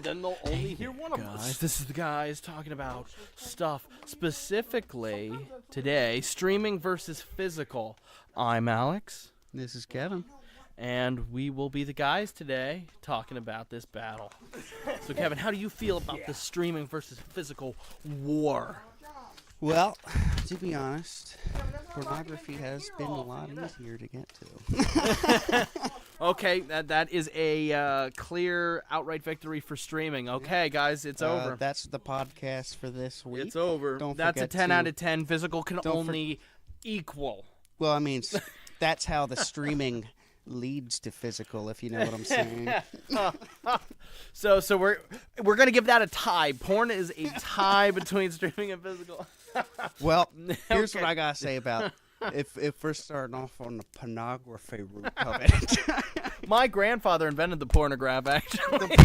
then they'll only hear one of us. This is the guys talking about stuff specifically today, streaming versus physical. I'm Alex. This is Kevin. And we will be the guys today talking about this battle. So, Kevin, how do you feel about the streaming versus physical war? Well, to be honest, pornography has been a lot easier to get to. Okay, that is a clear, outright victory for streaming. Okay, guys, it's over. That's the podcast for this week. It's over. That's a 10 out of 10. Physical can only equal. Well, I mean, that's how the streaming leads to physical, if you know what I'm saying. So we're gonna give that a tie. Porn is a tie between streaming and physical. Well, here's what I gotta say about if we're starting off on the pornography route of it. My grandfather invented the pornograph, actually.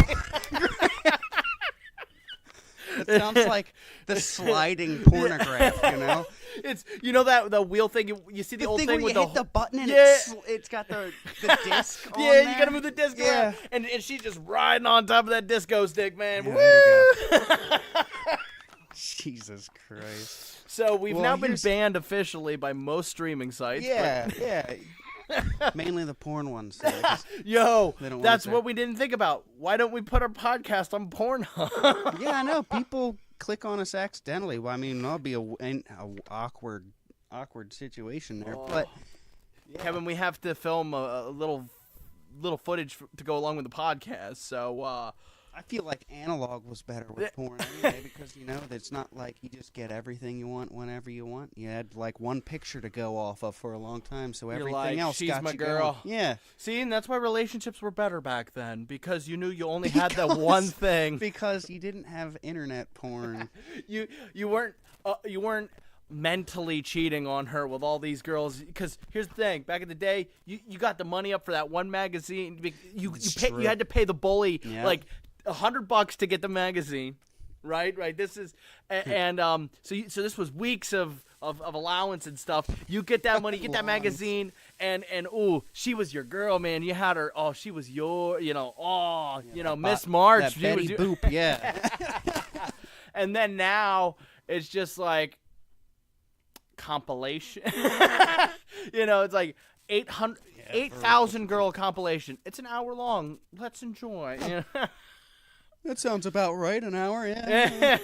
It sounds like the sliding pornograph, you know? It's that the wheel thing. You see the old thing with you hit the button and it's got the disc on yeah, there. you gotta move the disc around. And she's just riding on top of that disco stick, man. Yeah, Woo! there you go. Jesus Christ. So we've now been banned officially by most streaming sites. Yeah. Mainly the porn ones. Yo, that's what we didn't think about. Why don't we put our podcast on Pornhub? Yeah, I know. People click on us accidentally. Well, I mean, that'll be a awkward situation there. But Kevin, we have to film a little footage to go along with the podcast. So I feel like analog was better with porn anyway, because it's not like you just get everything you want whenever you want. You had like one picture to go off of for a long time, so everything else she's got my you girl. Going. Yeah. See, and that's why relationships were better back then, because you knew you only had that one thing. Because you didn't have internet porn. you weren't mentally cheating on her with all these girls, because here's the thing, back in the day you got the money up for that one magazine. You had to pay the bully like $100 to get the magazine, right. This is so this was weeks of allowance and stuff. You get that money, you get that magazine, and she was your girl, man. You had her. She was your Miss March, that Betty Boop. Yeah. And then now it's just like compilation. It's like 8,000 girl compilation. It's an hour long. Let's enjoy. That sounds about right. An hour, yeah.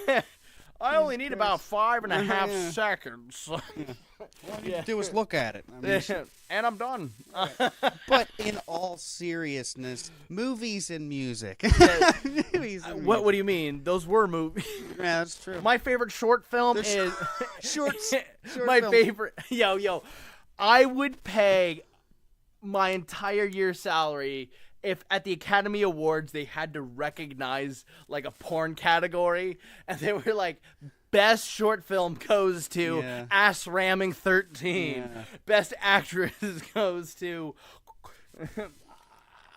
I only need about 5.5 seconds. All you need to do is look at it. I mean, and I'm done. But in all seriousness, movies and music. What do you mean? Those were movies. Yeah, that's true. My favorite short film is short my film. favorite. Yo, I would pay my entire year's salary if at the Academy Awards they had to recognize like a porn category, and they were like, best short film goes to Ass Ramming 13. Yeah. Best actress goes to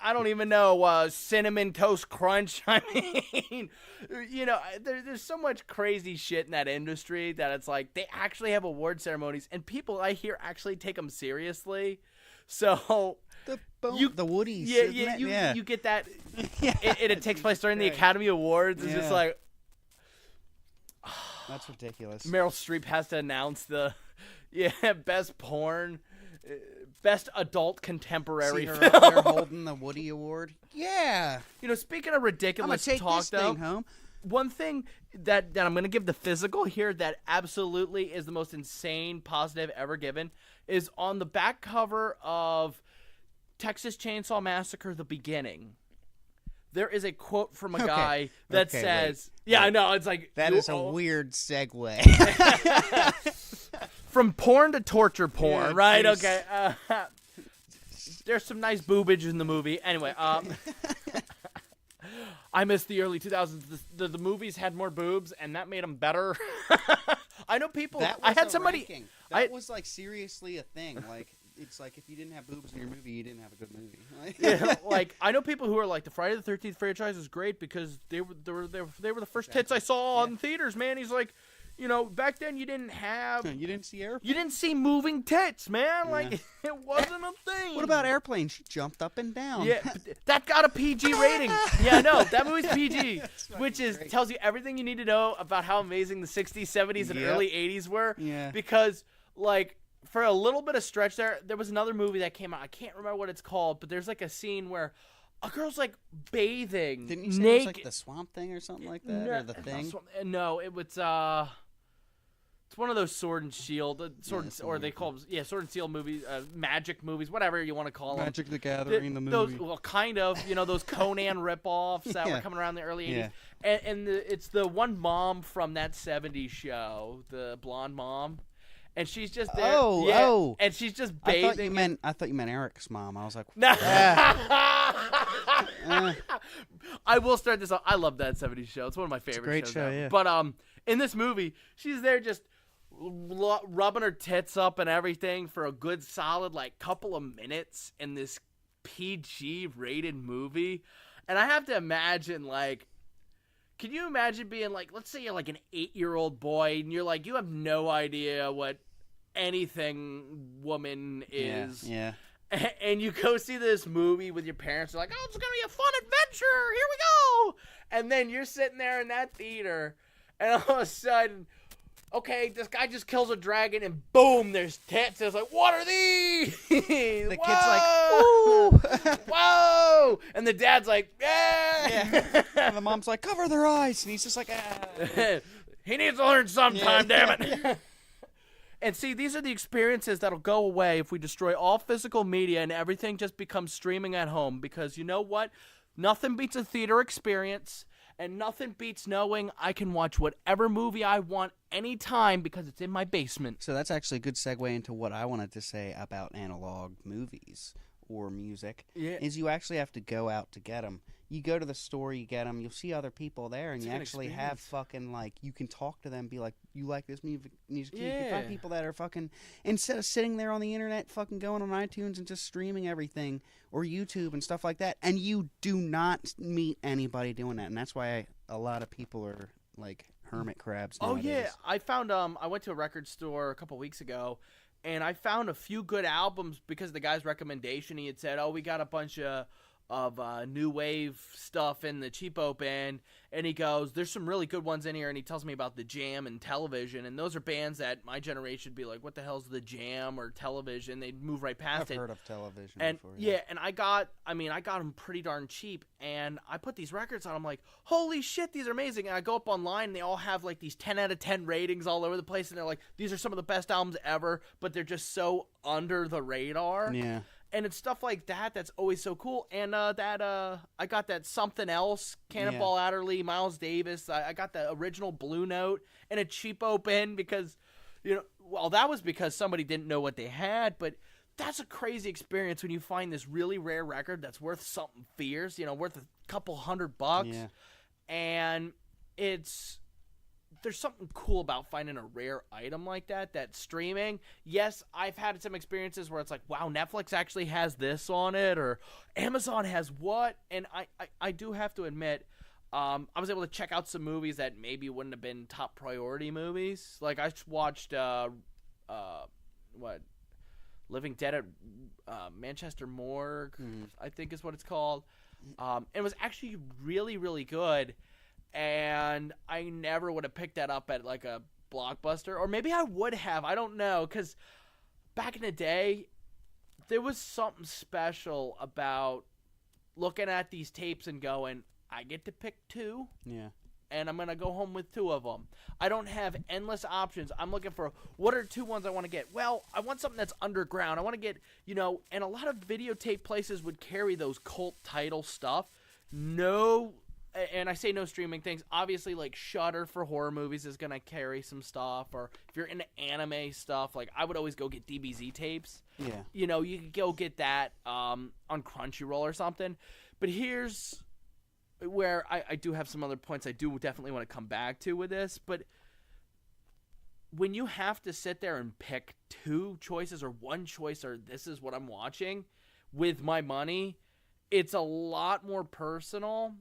I don't even know, Cinnamon Toast Crunch. I mean, there's so much crazy shit in that industry that it's like they actually have award ceremonies, and people I hear actually take them seriously. So the Woodies. You get that. It takes place during the Academy Awards. It's just like, that's ridiculous. Meryl Streep has to announce the best porn, best adult contemporary film. They're holding the Woody Award. Yeah. Speaking of ridiculous I'm gonna talk, take this thing home. One thing that I'm going to give the physical here that absolutely is the most insane positive ever given is on the back cover of Texas Chainsaw Massacre: The Beginning. There is a quote from a guy that says, I know, it's like... That is a weird segue. From porn to torture porn, right? Geez. Okay. There's some nice boobage in the movie. Anyway, I miss the early 2000s. The movies had more boobs, and that made them better. I know people... I had somebody... Ranking. That was, like, seriously a thing. Like, it's like if you didn't have boobs in your movie, you didn't have a good movie. Like, I know people who are like, the Friday the 13th franchise is great because they were the first tits I saw in theaters, man. He's like, You know, back then you didn't have. You didn't see airplanes? You didn't see moving tits, man. Like, it wasn't a thing. What about airplanes? She jumped up and down. Yeah, that got a PG rating. Yeah, no, that movie's PG, which tells you everything you need to know about how amazing the 60s, 70s, and early 80s were. Yeah. Because, like, for a little bit of stretch there was another movie that came out. I can't remember what it's called, but there's, like, a scene where a girl's, like, bathing Didn't you say naked. it was, like, the Swamp Thing or something like that? Or the Thing? No, it was, it's one of those Sword and Shield, or they call them, Sword and Shield movies, magic movies, whatever you want to call them. Magic the Gathering, the movie. Well, kind of, those Conan ripoffs that were coming around in the early 80s. Yeah. And it's the one mom from that 70s show, the blonde mom. And she's just there. And she's just bathing. I thought you meant Eric's mom. I was like, I will start this off. I love that 70s show. It's one of my favorite shows. Great show, yeah. But in this movie, she's there just rubbing her tits up and everything for a good solid like couple of minutes in this PG rated movie. And I have to imagine, like, can you imagine being like, let's say you're like an 8-year-old boy and you're like, you have no idea what anything woman is. Yeah. And you go see this movie with your parents. They're like, oh, it's going to be a fun adventure. Here we go. And then you're sitting there in that theater, and all of a sudden, okay, this guy just kills a dragon, and boom, there's tits. It's like, what are these? The kid's like, ooh. Whoa. And the dad's like, yeah. And the mom's like, cover their eyes. And he's just like, ah. He needs to learn sometime, damn it. And see, these are the experiences that'll go away if we destroy all physical media and everything just becomes streaming at home. Because you know what? Nothing beats a theater experience, and nothing beats knowing I can watch whatever movie I want anytime because it's in my basement. So that's actually a good segue into what I wanted to say about analog movies or music. Yeah. Is you actually have to go out to get them. You go to the store, you get them, you'll see other people there, and you actually have fucking, like, you can talk to them, be like, you like this music? You can find people that are fucking, instead of sitting there on the internet, fucking going on iTunes and just streaming everything, or YouTube and stuff like that, and you do not meet anybody doing that, and that's why a lot of people are, like, hermit crabs nowadays. Oh, yeah. I found, I went to a record store a couple weeks ago, and I found a few good albums because of the guy's recommendation. He had said, oh, we got a bunch of new wave stuff in the cheapo bin, and he goes, there's some really good ones in here, and he tells me about the Jam and Television, and those are bands that my generation would be like, what the hell's the Jam or Television? They'd move right past it. I've heard of Television and before. Yeah, and I got them pretty darn cheap, and I put these records on. I'm like, holy shit, these are amazing. And I go up online, and they all have like these 10 out of 10 ratings all over the place, and they're like, these are some of the best albums ever, but they're just so under the radar. Yeah. And it's stuff like that that's always so cool. And I got that Something Else, Cannonball Adderley, Miles Davis. I got the original Blue Note in a cheapo bin because, that was because somebody didn't know what they had. But that's a crazy experience when you find this really rare record that's worth something fierce, worth a couple $100. Yeah. And there's something cool about finding a rare item like that that's streaming. Yes, I've had some experiences where it's like, wow, Netflix actually has this on it, or Amazon has what? And I do have to admit, I was able to check out some movies that maybe wouldn't have been top priority movies. Like I watched, Living Dead at Manchester Morgue, I think is what it's called. It was actually really, really good. And I never would have picked that up at like a Blockbuster, or maybe I would have. I don't know, because back in the day, there was something special about looking at these tapes and going, I get to pick two. Yeah. And I'm going to go home with two of them. I don't have endless options. I'm looking for what are two ones I want to get. Well, I want something that's underground. I want to get, and a lot of videotape places would carry those cult title stuff. No. And I say no streaming things. Obviously, like Shudder for horror movies is going to carry some stuff. Or if you're into anime stuff, like I would always go get DBZ tapes. Yeah. You could go get that on Crunchyroll or something. But here's where I do have some other points I do definitely want to come back to with this. But when you have to sit there and pick two choices or one choice or this is what I'm watching with my money, it's a lot more personal.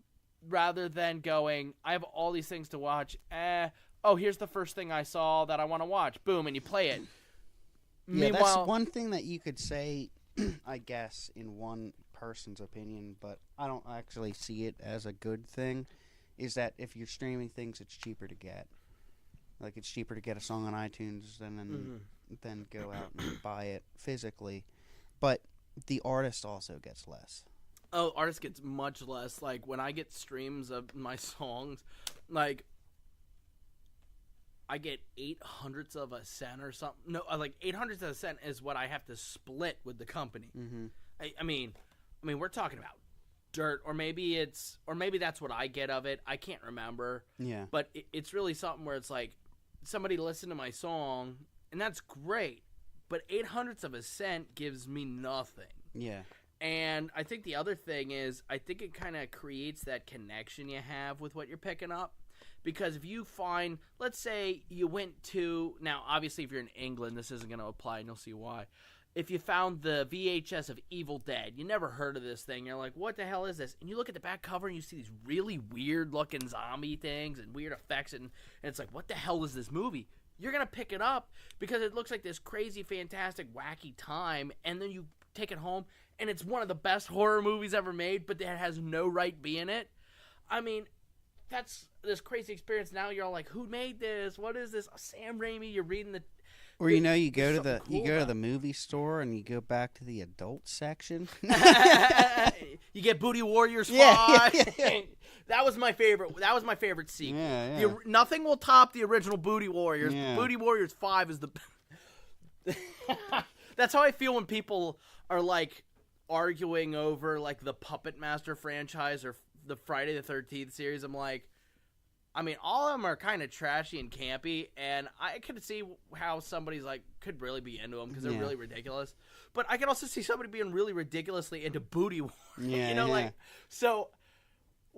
Rather than going, I have all these things to watch. oh, here's the first thing I saw that I want to watch. Boom, and you play it. Yeah, that's one thing that you could say, I guess, in one person's opinion, but I don't actually see it as a good thing, is that if you're streaming things, it's cheaper to get. Like, it's cheaper to get a song on iTunes than go out and buy it physically. But the artist also gets less. Oh, artist gets much less. Like, when I get streams of my songs, like, I get 0.08 of a cent or something. No, like 0.08 of a cent is what I have to split with the company. Mm-hmm. I mean, we're talking about dirt, or maybe that's what I get of it. I can't remember. Yeah. But it's really something where it's like somebody listened to my song, and that's great. But 0.08 of a cent gives me nothing. Yeah. And I think the other thing is, I think it kind of creates that connection you have with what you're picking up. Because if you find, let's say you went to, now obviously if you're in England, this isn't going to apply, and you'll see why. If you found the VHS of Evil Dead, you never heard of this thing, you're like, what the hell is this? And you look at the back cover and you see these really weird looking zombie things and weird effects, and it's like, what the hell is this movie? You're going to pick it up because it looks like this crazy, fantastic, wacky time, and then you take it home, and it's one of the best horror movies ever made, but that has no right being it. I mean, that's this crazy experience. Now you're all like, who made this? What is this? Oh, Sam Raimi. You're reading the... Or you go to the movie store and you go back to the adult section. You get Booty Warriors 5. Yeah. That was my favorite. That was my favorite sequel. Yeah. Nothing will top the original Booty Warriors. Yeah. Booty Warriors 5 is the... That's how I feel when people are like arguing over like the Puppet Master franchise or the Friday the 13th series. I'm like, I mean, all of them are kind of trashy and campy, and I could see how somebody's like could really be into them because they're really ridiculous. But I could also see somebody being really ridiculously into Booty War. Like, so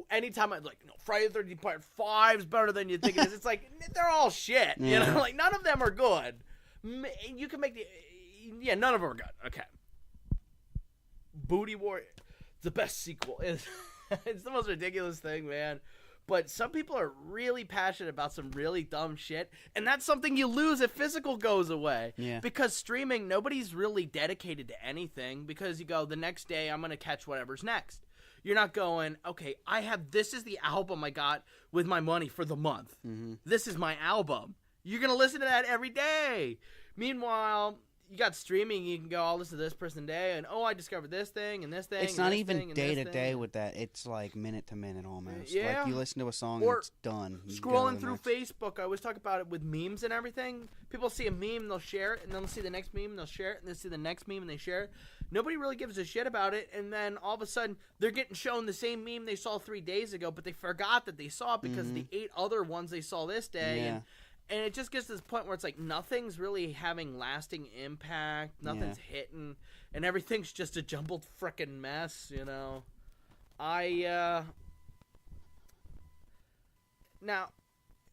anytime I'm like, no, Friday the 13th Part 5 is better than you think it is. It's like they're all shit. You know, like none of them are good. You can make none of them are good. Okay, Booty War, the best sequel is. It's the most ridiculous thing, man. But some people are really passionate about some really dumb shit, and that's something you lose if physical goes away. Yeah. Because streaming, nobody's really dedicated to anything, because you go, the next day I'm going to catch whatever's next. You're not going, okay, this is the album I got with my money for the month. Mm-hmm. This is my album. You're going to listen to that every day. Meanwhile, you got streaming, you can go, I'll listen to this person today, and I discovered this thing and this thing. It's not even day to day with that. It's like minute to minute almost. Yeah. Like you listen to a song and it's done. Scrolling through Facebook, I always talk about it with memes and everything. People see a meme, they'll share it, and then they'll see the next meme, and they'll share it, and they'll see the next meme, and they share it. Nobody really gives a shit about it, and then all of a sudden, they're getting shown the same meme they saw 3 days ago, but they forgot that they saw it because of the 8 other ones they saw this day. Yeah. And it just gets to this point where it's like nothing's really having lasting impact. Nothing's hitting. And everything's just a jumbled frickin' mess, you know. Now,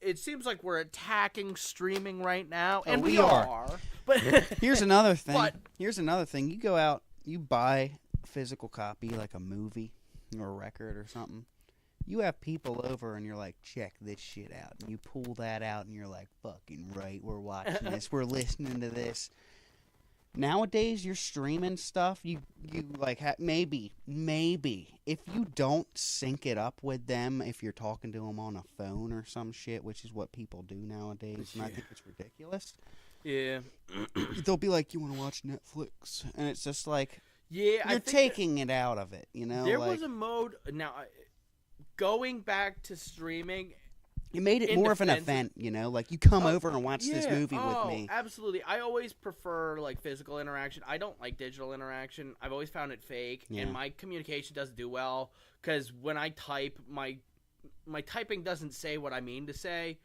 it seems like we're attacking streaming right now. And we are. But here's another thing. You go out, you buy a physical copy, like a movie or a record or something. You have people over and you're like, check this shit out. And you pull that out and you're like, fucking right, we're watching this. We're listening to this. Nowadays, you're streaming stuff. You like, maybe, if you don't sync it up with them, if you're talking to them on a phone or some shit, which is what people do nowadays, and I think it's ridiculous. Yeah. They'll be like, you want to watch Netflix? And it's just like, yeah, you're taking it out of it, you know? There was a mode, now... Going back to streaming, it made it more of an event, you know? Like, you come over and watch this movie with me. Absolutely. I always prefer, like, physical interaction. I don't like digital interaction. I've always found it fake, and my communication doesn't do well, because when I type, my typing doesn't say what I mean to say,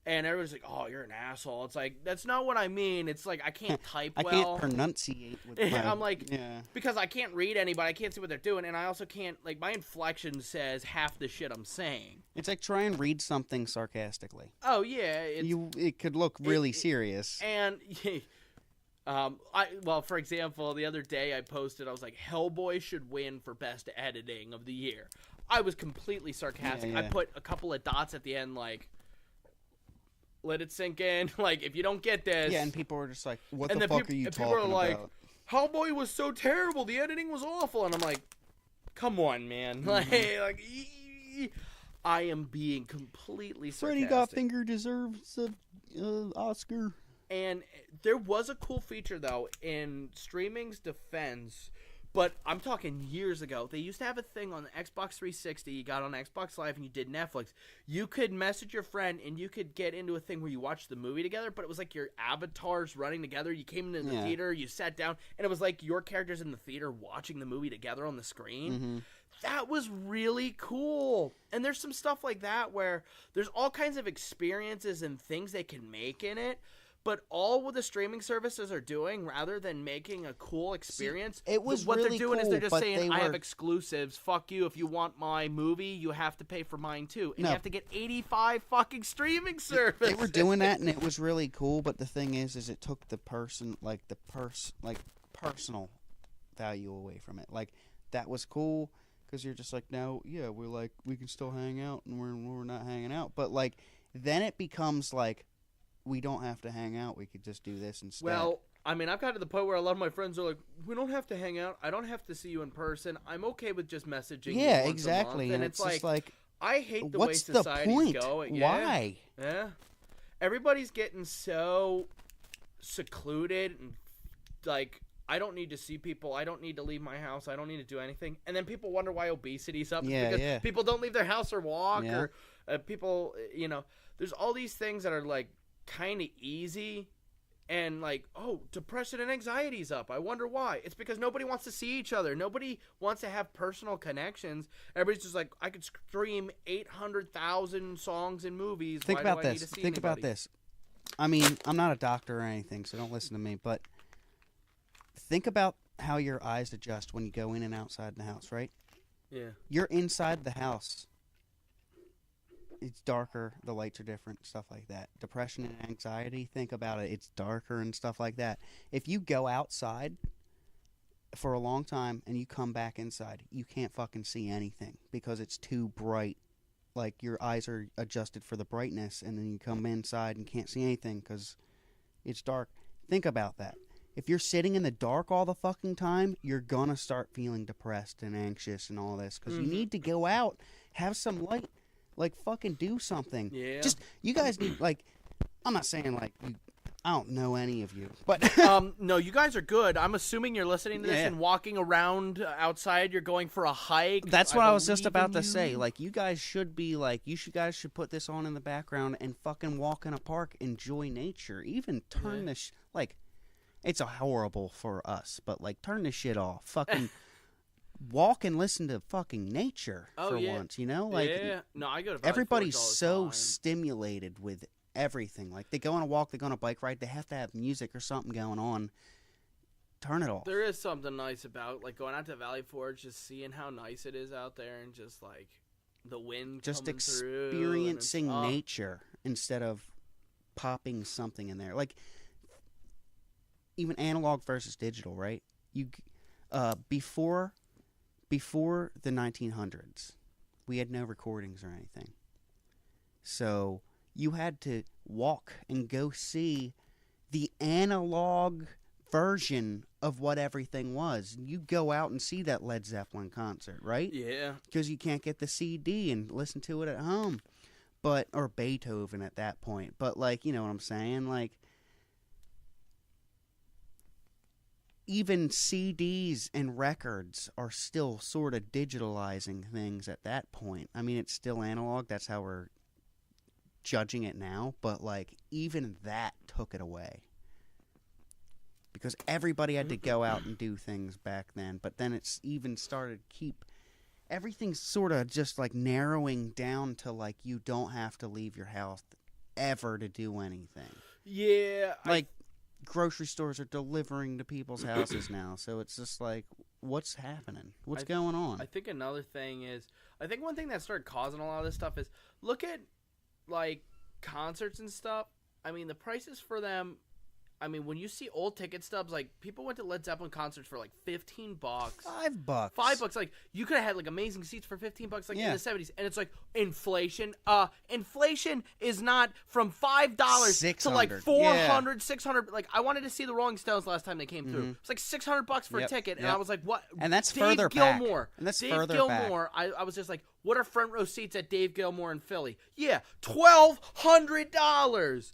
and everyone's like, oh, you're an asshole. It's like, that's not what I mean. It's like, I can't type well. I can't pronunciate with my... I'm like, because I can't read anybody. I can't see what they're doing, and I also can't, like, my inflection says half the shit I'm saying. It's like, try and read something sarcastically. Oh, yeah. It could look really serious. And, for example, the other day I posted, I was like, Hellboy should win for best editing of the year. I was completely sarcastic. Yeah. I put a couple of dots at the end, like... let it sink in. Like, if you don't get this, Yeah, and people were just like, "What and the then fuck are you and talking people are like, about?" Hellboy was so terrible. The editing was awful, and I'm like, come on, man. Like, I am being completely sarcastic. Freddy Gotfinger deserves an Oscar. And there was a cool feature, though, in streaming's defense, but I'm talking years ago. They used to have a thing on the Xbox 360. You got on Xbox Live and you did Netflix. You could message your friend and you could get into a thing where you watched the movie together, but it was like your avatars running together. You came into the theater, you sat down, and it was like your characters in the theater watching the movie together on the screen. Mm-hmm. That was really cool. And there's some stuff like that where there's all kinds of experiences and things they can make in it. But all what the streaming services are doing, rather than making a cool experience, it was what really they're doing cool, is they're just but saying, they I have were- exclusives. Fuck you. If you want my movie, you have to pay for mine too. And No. you have to get 85 fucking streaming services. They were doing that, and it was really cool. But the thing is it took the personal value away from it. Like, that was cool because you're just like, no, yeah, we can still hang out, and we're not hanging out. But like, then it becomes like, we don't have to hang out. We could just do this instead. Well, I mean, I've got to the point where a lot of my friends are like, we don't have to hang out. I don't have to see you in person. I'm okay with just messaging you once exactly. a month. And it's just like, I hate the what's way the society's point? going. Yeah. Why? Yeah. Everybody's getting so secluded and like, I don't need to see people. I don't need to leave my house. I don't need to do anything. And then people wonder why obesity's up. Yeah, because yeah. people don't leave their house or walk Yeah. or people, there's all these things that are like kind of easy. And like, oh, depression and anxiety's up. I wonder why. It's because nobody wants to see each other. Nobody wants to have personal connections. Everybody's just like, I could stream 800,000 songs and movies. Think Why about do I need this. to see Think about anybody? this. I mean, I'm not a doctor or anything, so don't listen to me. But think about how your eyes adjust when you go in and outside the house, right? Yeah. You're inside the house. It's darker. The lights are different. Stuff like that. Depression and anxiety. Think about it. It's darker and stuff like that. If you go outside for a long time and you come back inside, you can't fucking see anything because it's too bright. Like, your eyes are adjusted for the brightness, and then you come inside and can't see anything because it's dark. Think about that. If you're sitting in the dark all the fucking time, you're gonna start feeling depressed and anxious and all this because you need to go out, have some light, like, fucking do something. Yeah. Just, you guys need, like, I'm not saying, like, I don't know any of you, but No, you guys are good. I'm assuming you're listening to this Yeah. and walking around outside. You're going for a hike. that's what I was just believe about in to you. say. Like, you guys should be like, guys should put this on in the background and fucking walk in a park, enjoy nature, even turn this like, it's a horrible for us, but like, turn this shit off, fucking walk and listen to fucking nature for once, you know? Like, yeah. No, I go to Valley everybody's Forge all the so time. stimulated with everything. Like, they go on a walk, they go on a bike ride, they have to have music or something going on. Turn it off. There is something nice about like going out to Valley Forge, just seeing how nice it is out there, and just like the wind Just coming through, and experiencing it's- nature instead of popping something in there. Like, even analog versus digital, right? You before the 1900s, we had no recordings or anything. So you had to walk and go see the analog version of what everything was. You go out and see that Led Zeppelin concert, right? Yeah. Because you can't get the CD and listen to it at home. Or Beethoven at that point. But, like, you know what I'm saying? Like, even CDs and records are still sort of digitalizing things at that point. I mean, it's still analog. That's how we're judging it now. But, like, even that took it away. Because everybody had to go out and do things back then. But then it's even started everything's sort of just, like, narrowing down to, like, you don't have to leave your house ever to do anything. Yeah. Like, grocery stores are delivering to people's houses now. So it's just like, what's happening? What's going on? I think another thing is, I think one thing that started causing a lot of this stuff is, look at, like, concerts and stuff. I mean, the prices for them, I mean, when you see old ticket stubs, like people went to Led Zeppelin concerts for like $15, $5, $5. Like you could have had like amazing seats for $15, like in the 70s, and it's like inflation. Inflation is not from $5 to like 400, 600. Like I wanted to see the Rolling Stones last time they came through. It's like $600 for a ticket, and I was like, what? And that's Dave further Gilmour. back. And that's Dave further Gilmour. back. I was just like, what are front row seats at Dave Gilmour in Philly? Yeah, $1,200.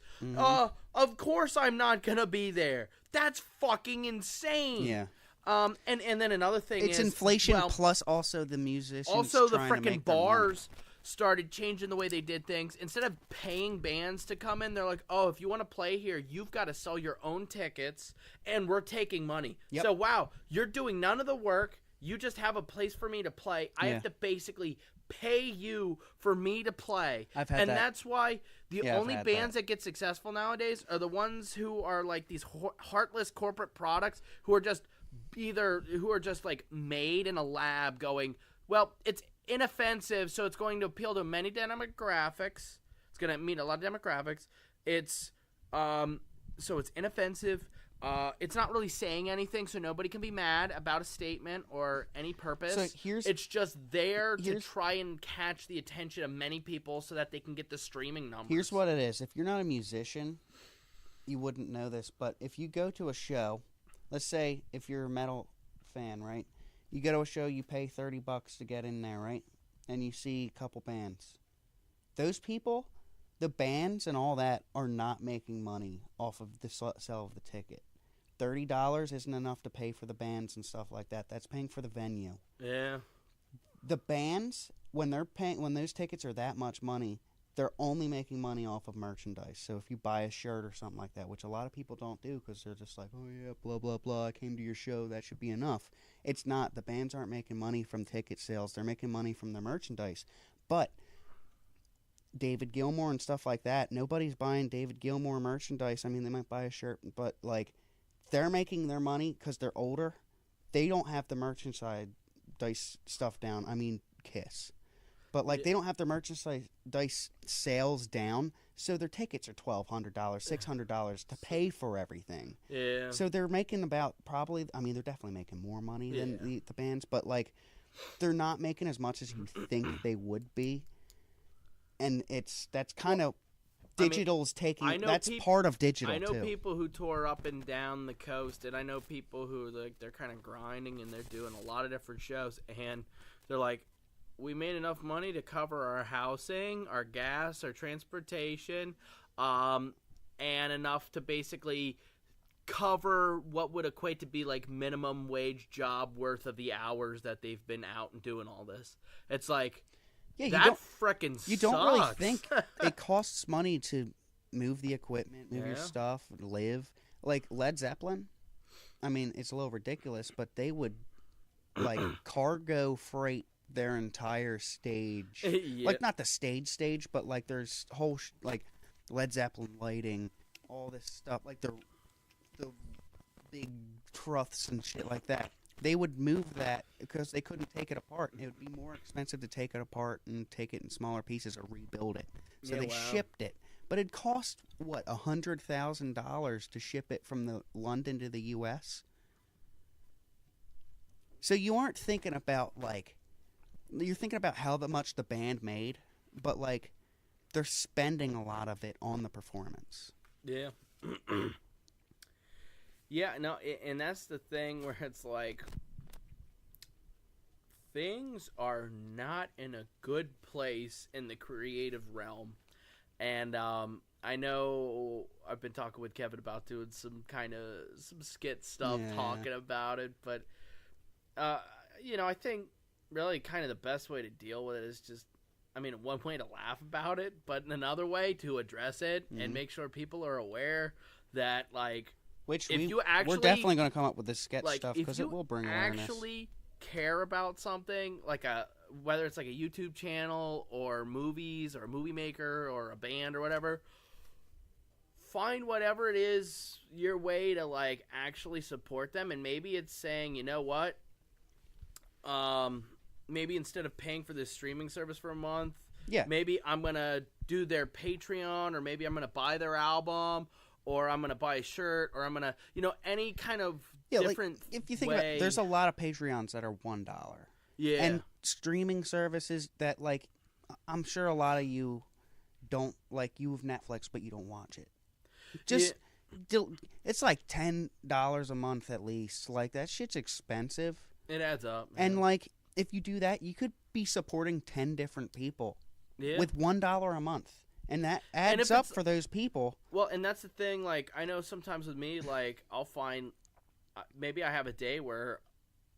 Of course I'm not gonna be there. That's fucking insane. Yeah. And then another thing it's is inflation plus also the musicians. Also, the freaking bars started changing the way they did things. Instead of paying bands to come in, they're like, oh, if you want to play here, you've got to sell your own tickets, and we're taking money. Yep. So, wow, you're doing none of the work. You just have a place for me to play. I have to basically pay you for me to play. And that's why the only bands that get successful nowadays are the ones who are like these heartless corporate products who are just like made in a lab going, well, it's inoffensive, so it's going to appeal to many demographics. It's going to meet a lot of demographics. It's so it's inoffensive. It's not really saying anything, so nobody can be mad about a statement or any purpose. So it's just there to try and catch the attention of many people so that they can get the streaming numbers. Here's what it is. If you're not a musician, you wouldn't know this, but if you go to a show, let's say if you're a metal fan, right? You go to a show, you pay $30 to get in there, right? And you see a couple bands. Those people, the bands and all that, are not making money off of the sale of the ticket. $30 isn't enough to pay for the bands and stuff like that. That's paying for the venue. Yeah. The bands, when those tickets are that much money, they're only making money off of merchandise. So if you buy a shirt or something like that, which a lot of people don't do because they're just like, oh yeah, blah, blah, blah, I came to your show, that should be enough. It's not. The bands aren't making money from ticket sales. They're making money from the merchandise. But David Gilmour and stuff like that, nobody's buying David Gilmour merchandise. I mean, they might buy a shirt, but like they're making their money because they're older. They don't have the merchandise stuff down. I mean, Kiss. But, like, they don't have their merchandise sales down, so their tickets are $1,200, $600 to pay for everything. Yeah. So they're making about they're definitely making more money than the bands, but, like, they're not making as much as you think they would be. And that's kind of digital's that's part of digital, I know too. people who tour up and down the coast, and I know people who, like, they're kind of grinding and they're doing a lot of different shows, and they're like, we made enough money to cover our housing, our gas, our transportation, and enough to basically cover what would equate to be like minimum wage job worth of the hours that they've been out and doing all this. It's like, that frickin' sucks. You don't really think it costs money to move the equipment, move your stuff, live. Like Led Zeppelin, I mean, it's a little ridiculous, but they would like cargo freight their entire stage. Like not the stage, but like there's whole like Led Zeppelin lighting, all this stuff, like the big troughs and shit like that. They would move that because they couldn't take it apart. It would be more expensive to take it apart and take it in smaller pieces or rebuild it. So they shipped it. But it cost, what, $100,000 to ship it from London to the U.S.? So you aren't thinking about, like, you're thinking about how much the band made, but, like, they're spending a lot of it on the performance. Yeah. Yeah, no, and that's the thing where it's like, things are not in a good place in the creative realm. And I know I've been talking with Kevin about doing some skit stuff, talking about it. But, I think really kind of the best way to deal with it is just, one way to laugh about it, but another way to address it and make sure people are aware that, like, we're definitely going to come up with this sketch stuff because it will bring awareness. If you actually care about something, like whether it's like a YouTube channel or movies or a movie maker or a band or whatever, find whatever it is your way to like actually support them. And maybe it's saying, you know what, maybe instead of paying for this streaming service for a month, maybe I'm going to do their Patreon, or maybe I'm going to buy their album, or I'm gonna buy a shirt, or I'm gonna, any kind of different. Like, if you think about it, there's a lot of Patreons that are $1. Yeah. And streaming services that, like, I'm sure a lot of you don't, like, you have Netflix, but you don't watch it. Just, it's like $10 a month at least. Like, that shit's expensive. It adds up. Man. And, like, if you do that, you could be supporting 10 different people with $1 a month. And that adds up for those people. Well, and that's the thing. Like, I know sometimes with me, like, I'll find maybe I have a day where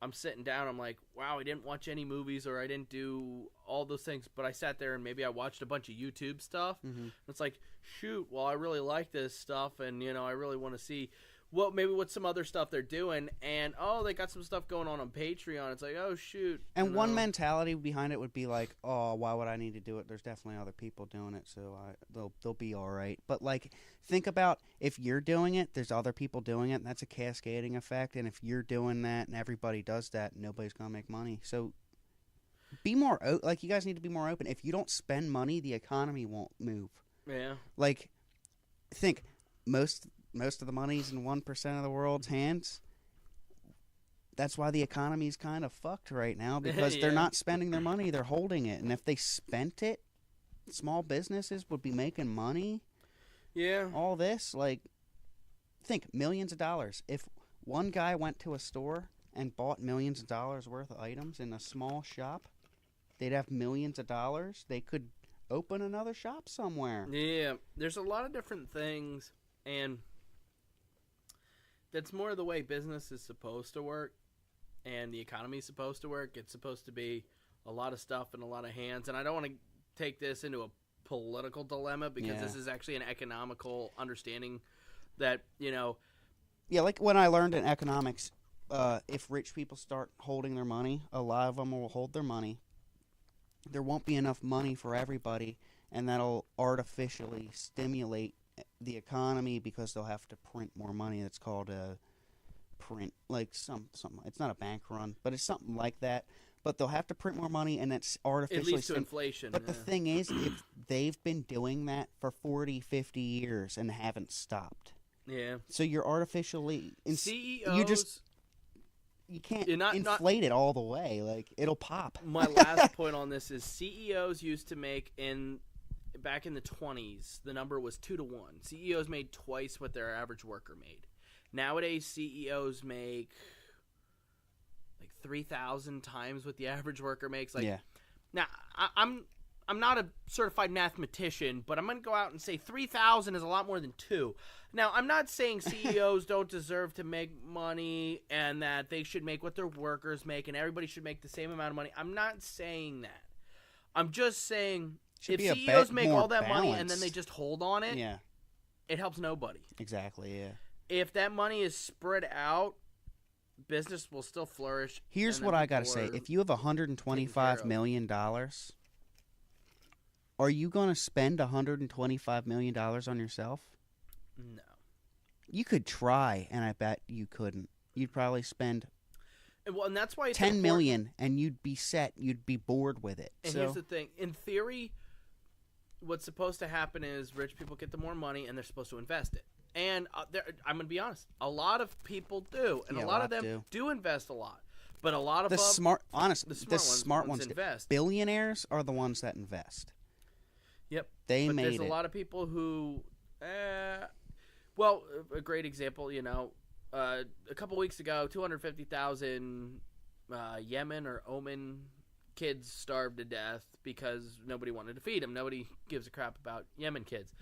I'm sitting down. I'm like, wow, I didn't watch any movies, or I didn't do all those things. But I sat there and maybe I watched a bunch of YouTube stuff. Mm-hmm. It's like, shoot, well, I really like this stuff, and I really want to see what's some other stuff they're doing, and they got some stuff going on Patreon. It's like, oh shoot. And one mentality behind it would be like, oh, why would I need to do it? There's definitely other people doing it, so they'll be all right. But like, think about if you're doing it, there's other people doing it, and that's a cascading effect. And if you're doing that and everybody does that, nobody's gonna make money. So be more like, you guys need to be more open. If you don't spend money, the economy won't move. Yeah. Like, think most of the money's in 1% of the world's hands. That's why the economy's kind of fucked right now, because they're not spending their money, they're holding it. And if they spent it, small businesses would be making money. Yeah. All this, like, think millions of dollars. If one guy went to a store and bought millions of dollars worth of items in a small shop, they'd have millions of dollars. They could open another shop somewhere. Yeah. There's a lot of different things, and that's more the way business is supposed to work, and the economy is supposed to work. It's supposed to be a lot of stuff in a lot of hands, and I don't want to take this into a political dilemma, because this is actually an economical understanding that, Yeah, like when I learned in economics, if rich people start holding their money, a lot of them will hold their money. There won't be enough money for everybody, and that'll artificially stimulate the economy, because they'll have to print more money. It's called a print, like something. It's not a bank run, but it's something like that. But they'll have to print more money, and that's artificially. It leads to inflation. But the thing is, if they've been doing that for 40, 50 years and haven't stopped. Yeah. So you're artificially CEOs. You can't inflate it all the way. Like, it'll pop. My last point on this is CEOs used to make back in the 20s, the number was 2 to 1. CEOs made twice what their average worker made. Nowadays, CEOs make like 3,000 times what the average worker makes. Like, now I'm not a certified mathematician, but I'm going to go out and say 3,000 is a lot more than 2. Now, I'm not saying CEOs don't deserve to make money and that they should make what their workers make and everybody should make the same amount of money. I'm not saying that. I'm just saying, if CEOs make all that money and then they just hold on it, it helps nobody. Exactly, yeah. If that money is spread out, business will still flourish. Here's what I got to say. If you have $125 million, are you going to spend $125 million on yourself? No. You could try, and I bet you couldn't. You'd probably spend and that's why $10 million, and you'd be set. You'd be bored with it. And here's the thing. In theory, what's supposed to happen is rich people get the more money, and they're supposed to invest it. And I'm going to be honest. A lot of people do, and a lot of them do invest a lot. But a lot of the smart ones invest. Billionaires are the ones that invest. Yep. There's a lot of people who, a great example, a couple weeks ago, 250,000 Yemen or Oman kids starved to death because nobody wanted to feed them. Nobody gives a crap about Yemen kids,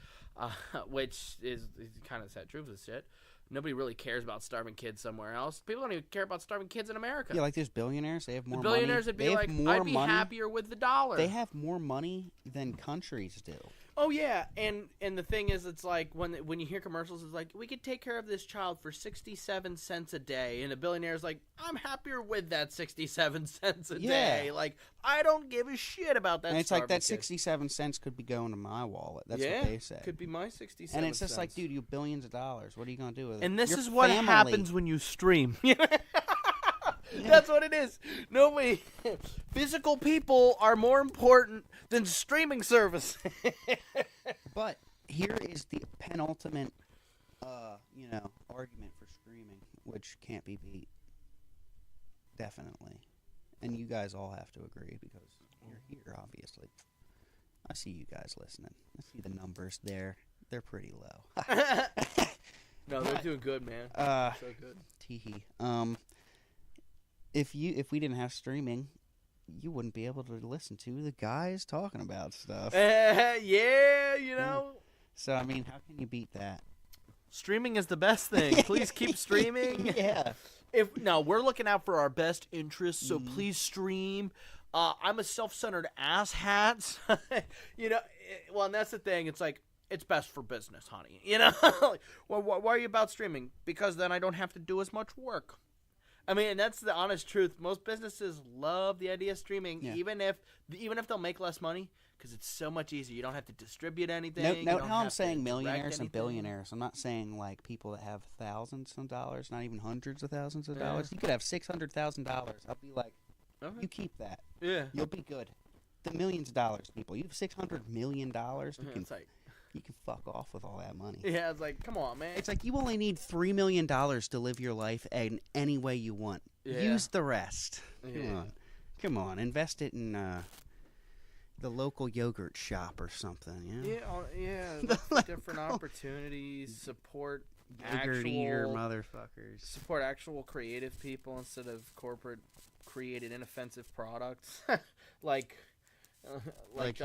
which is kind of the sad truth of this shit. Nobody really cares about starving kids somewhere else. People don't even care about starving kids in America. Yeah, like there's billionaires. They have more money. The billionaires would be like, I'd be happier with the dollar. They have more money than countries do. Oh, yeah. And the thing is, it's like when you hear commercials, it's like, we could take care of this child for 67 cents a day. And a billionaire's like, I'm happier with that 67 cents a day. Like, I don't give a shit about that. And it's like that 67 cents could be going to my wallet. That's what they say. Could be my 67 cents. And it's just like, dude, you have billions of dollars. What are you going to do with it? And this is what happens when you stream. That's what it is. Nobody. Physical people are more important than streaming service. But here is the penultimate argument for streaming, which can't be beat. Definitely. And you guys all have to agree because you're here, obviously. I see you guys listening. I see the numbers there. They're pretty low. No, they're doing good, man. So good. Teehee. If we didn't have streaming, you wouldn't be able to listen to the guys talking about stuff. Yeah, you know. So, I mean, how can you beat that? Streaming is the best thing. Please keep streaming. Yeah. We're looking out for our best interests, so please stream. I'm a self-centered asshat. And that's the thing. It's like, it's best for business, honey. Well, why are you about streaming? Because then I don't have to do as much work. I mean, and that's the honest truth. Most businesses love the idea of streaming, even if they'll make less money, because it's so much easier. You don't have to distribute anything. Note how I'm saying millionaires and billionaires. I'm not saying like people that have thousands of dollars, not even hundreds of thousands of dollars. You could have $600,000. I'll be like, you keep that. Yeah. You'll be good. The millions of dollars, people. You have $600 million. You can fuck off with all that money. Yeah, it's like, come on, man. It's like you only need $3 million to live your life in any way you want. Yeah. Use the rest. Yeah. Come on. Invest it in the local yogurt shop or something. Different opportunities. Support yogurt eater motherfuckers. Support actual creative people instead of corporate created inoffensive products like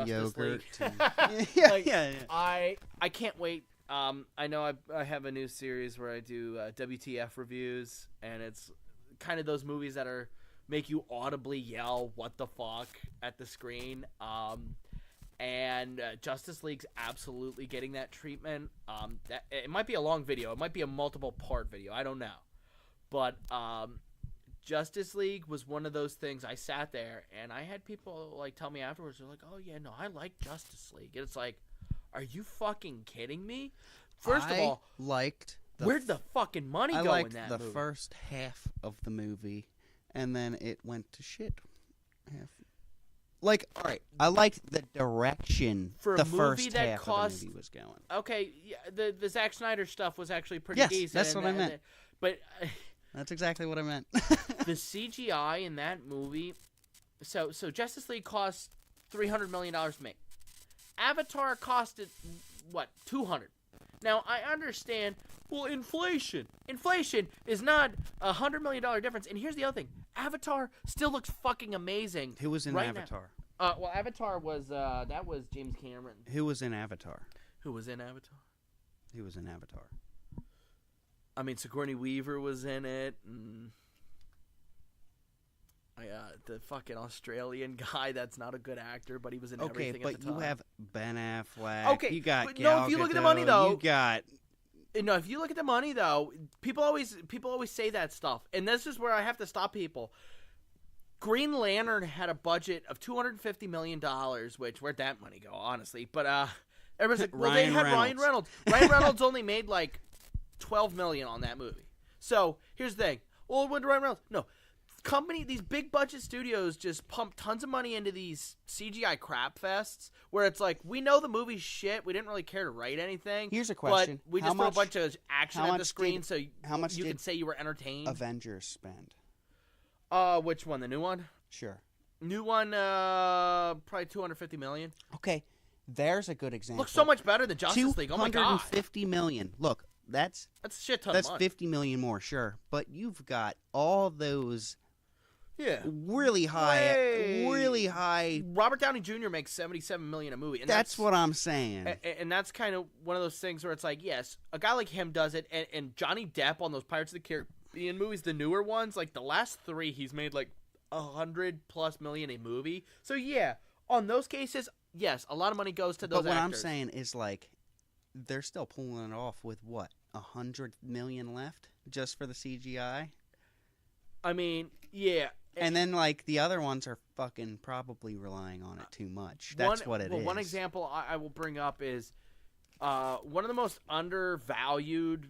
yogurt. Yeah. I can't wait. I know I have a new series where I do WTF reviews, and it's kind of those movies that make you audibly yell "what the fuck" at the screen. And Justice League's absolutely getting that treatment. It might be a long video. It might be a multiple part video. I don't know, but Justice League was one of those things. I sat there and I had people like tell me afterwards. They're like, "Oh yeah, no, I like Justice League." And it's like, are you fucking kidding me? First of all, where'd the fucking money go in that movie? I liked the first half of the movie, and then it went to shit. Like, all right, I liked the direction for the a movie first that half cost, of the movie was going. Okay, yeah, the Zack Snyder stuff was actually pretty decent. That's what I meant. But that's exactly what I meant. The CGI in that movie, so Justice League cost $300 million to make. Avatar costed what, $200. Now I understand. Well, inflation is not $100 million difference. And here's the other thing: Avatar still looks fucking amazing. Who was in Avatar? Well, Avatar was that was James Cameron. Who was in Avatar? Who was in Avatar? Who was in Avatar? I mean, Sigourney Weaver was in it. And the fucking Australian guy that's not a good actor, but he was in everything at the time. Okay, but you have Ben Affleck. Okay, you got but Gal no, if you look at the Gadot, money, though. You got... No, if you look at the money, though, people always say that stuff. And this is where I have to stop people. Green Lantern had a budget of $250 million, which, where'd that money go, honestly? But everybody's like, well, they had Ryan Reynolds. Ryan Reynolds only made like $12 million on that movie. So here's the thing. Well, what did Ryan Reynolds? No. These big budget studios just pump tons of money into these CGI crap fests where it's like, we know the movie's shit. We didn't really care to write anything. Here's a question. But we just throw a bunch of action at the screen so you can say you were entertained. Avengers spend? Which one? The new one? Sure. New one, probably $250 million. Okay, there's a good example. Looks so much better than Justice League. Oh my god. $250 million. Look, that's a shit ton of money. That's $50 million more, sure. But you've got all those... Yeah, really high. Robert Downey Jr. makes $77 million a movie, and that's what I'm saying. And that's kind of one of those things where it's like, yes, a guy like him does it, and Johnny Depp on those Pirates of the Caribbean movies, the newer ones, like the last 3, he's made like $100+ million a movie. So yeah, on those cases, yes, a lot of money goes to those actors. But what I'm saying is like, they're still pulling it off with what, $100 million left just for the CGI. I mean, yeah. And then, like, the other ones are fucking probably relying on it too much. That's what it is. One example I will bring up is one of the most undervalued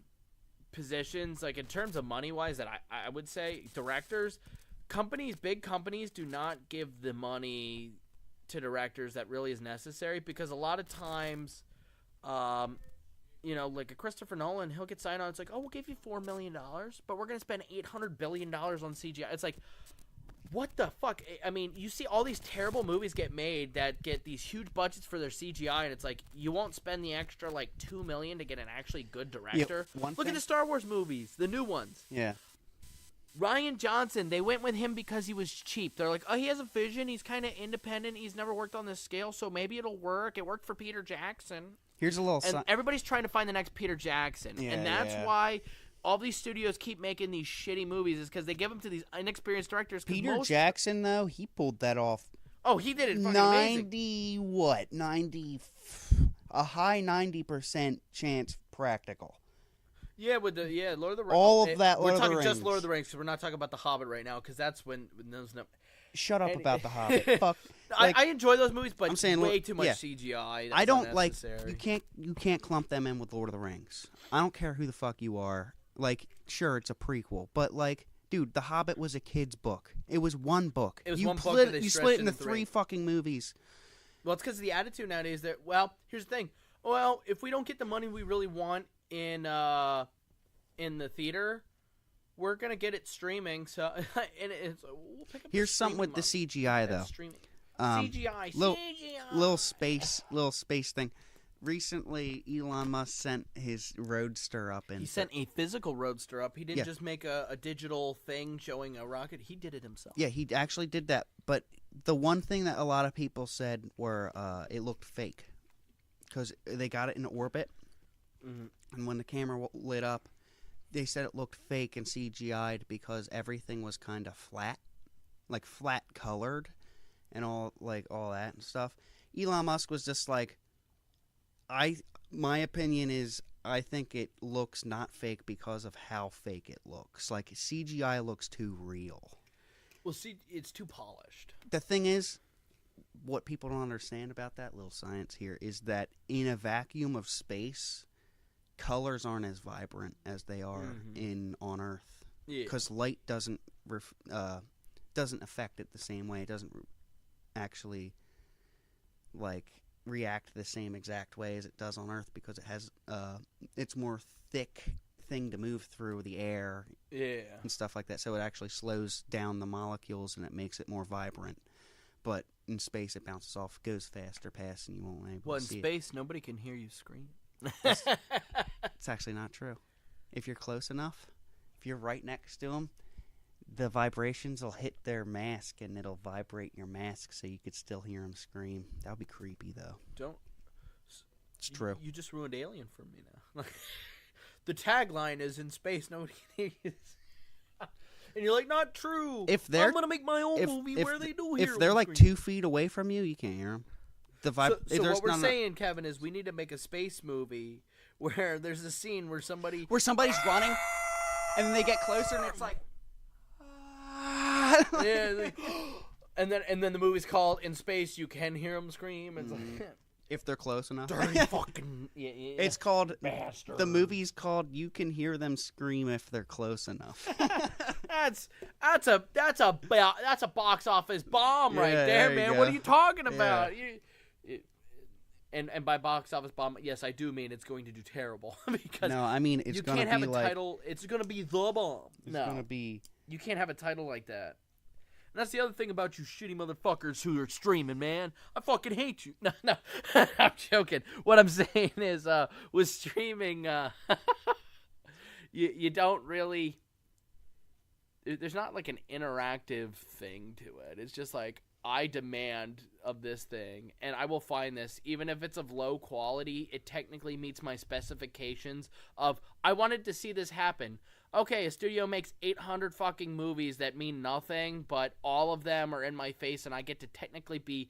positions, like, in terms of money-wise, that I would say, directors. Big companies do not give the money to directors that really is necessary because a lot of times like a Christopher Nolan, he'll get signed on. It's like, oh, we'll give you $4 million, but we're gonna spend $800 billion on CGI. It's like, what the fuck? I mean, you see all these terrible movies get made that get these huge budgets for their CGI, and it's like you won't spend the extra like $2 million to get an actually good director. Look at the Star Wars movies, the new ones. Yeah. Rian Johnson, they went with him because he was cheap. They're like, oh, he has a vision. He's kind of independent. He's never worked on this scale, so maybe it'll work. It worked for Peter Jackson. Here's a little. And everybody's trying to find the next Peter Jackson, and that's why all these studios keep making these shitty movies. Is because they give them to these inexperienced directors. Peter Jackson, though, he pulled that off. Oh, he did it. Fucking 90 amazing. What? 90, a high 90% chance practical. Yeah, with the Lord of the Rings. All of that. We're talking just Lord of the Rings, because we're not talking about the Hobbit right now, because that's when those. Shut up about the Hobbit. Fuck. Like, I enjoy those movies, but I'm saying, way too much CGI. That's I don't like. You can't clump them in with Lord of the Rings. I don't care who the fuck you are. Like, sure, it's a prequel, but like, dude, The Hobbit was a kid's book. It was one book. It was one book that they you split it into three fucking movies. Well, it's because of the attitude nowadays. That here's the thing. Well, if we don't get the money we really want in the theater, we're gonna get it streaming. So, and we'll pick up. Here's something with the CGI though. Streaming. CGI. Little space thing. Recently, Elon Musk sent his Roadster up. He sent a physical Roadster up. He didn't just make a digital thing showing a rocket. He did it himself. Yeah, he actually did that. But the one thing that a lot of people said were it looked fake because they got it in orbit, and when the camera lit up, they said it looked fake and CGI'd because everything was kind of flat, like flat colored, and all that and stuff. Elon Musk was just like, my opinion is, I think it looks not fake because of how fake it looks. Like, CGI looks too real. Well, see, it's too polished. The thing is, what people don't understand about that little science here is that in a vacuum of space, colors aren't as vibrant as they are on Earth. Yeah. Because light doesn't affect it the same way. It doesn't actually, react the same exact way as it does on Earth because it has it's more thick thing to move through the air and stuff like that, so it actually slows down the molecules and it makes it more vibrant. But in space it bounces off, goes faster past, and you won't be able to see it. In space nobody can hear you scream. It's actually not true. If you're close enough, if you're right next to them, the vibrations will hit their mask, and it'll vibrate your mask so you could still hear them scream. That would be creepy, though. It's true. You just ruined Alien for me now. The tagline is, in space, nobody can hear you. And you're like, not true. I'm going to make my own movie where they do hear If they're like 2 feet away from you, you can't hear them. So what we're saying, Kevin, is we need to make a space movie where there's a scene where somebody's running, and then they get closer, and it's like... and then the movie's called In Space You Can Hear Them Scream. It's like, if they're close enough. Dirty fucking It's called bastard. The movie's called You Can Hear Them Scream If They're Close Enough. That's a box office bomb right there, man. What are you talking about? And by box office bomb, yes, I do mean it's going to do terrible because no, I mean it's going to be you can't have a title. It's going to be The Bomb. It's going to be. You can't have a title like that. And that's the other thing about you shitty motherfuckers who are streaming, man. I fucking hate you. No, I'm joking. What I'm saying is, with streaming, you don't really. There's not like an interactive thing to it. It's just like, I demand of this thing, and I will find this. Even if it's of low quality, it technically meets my specifications of, I wanted to see this happen. Okay, a studio makes 800 fucking movies that mean nothing, but all of them are in my face, and I get to technically be...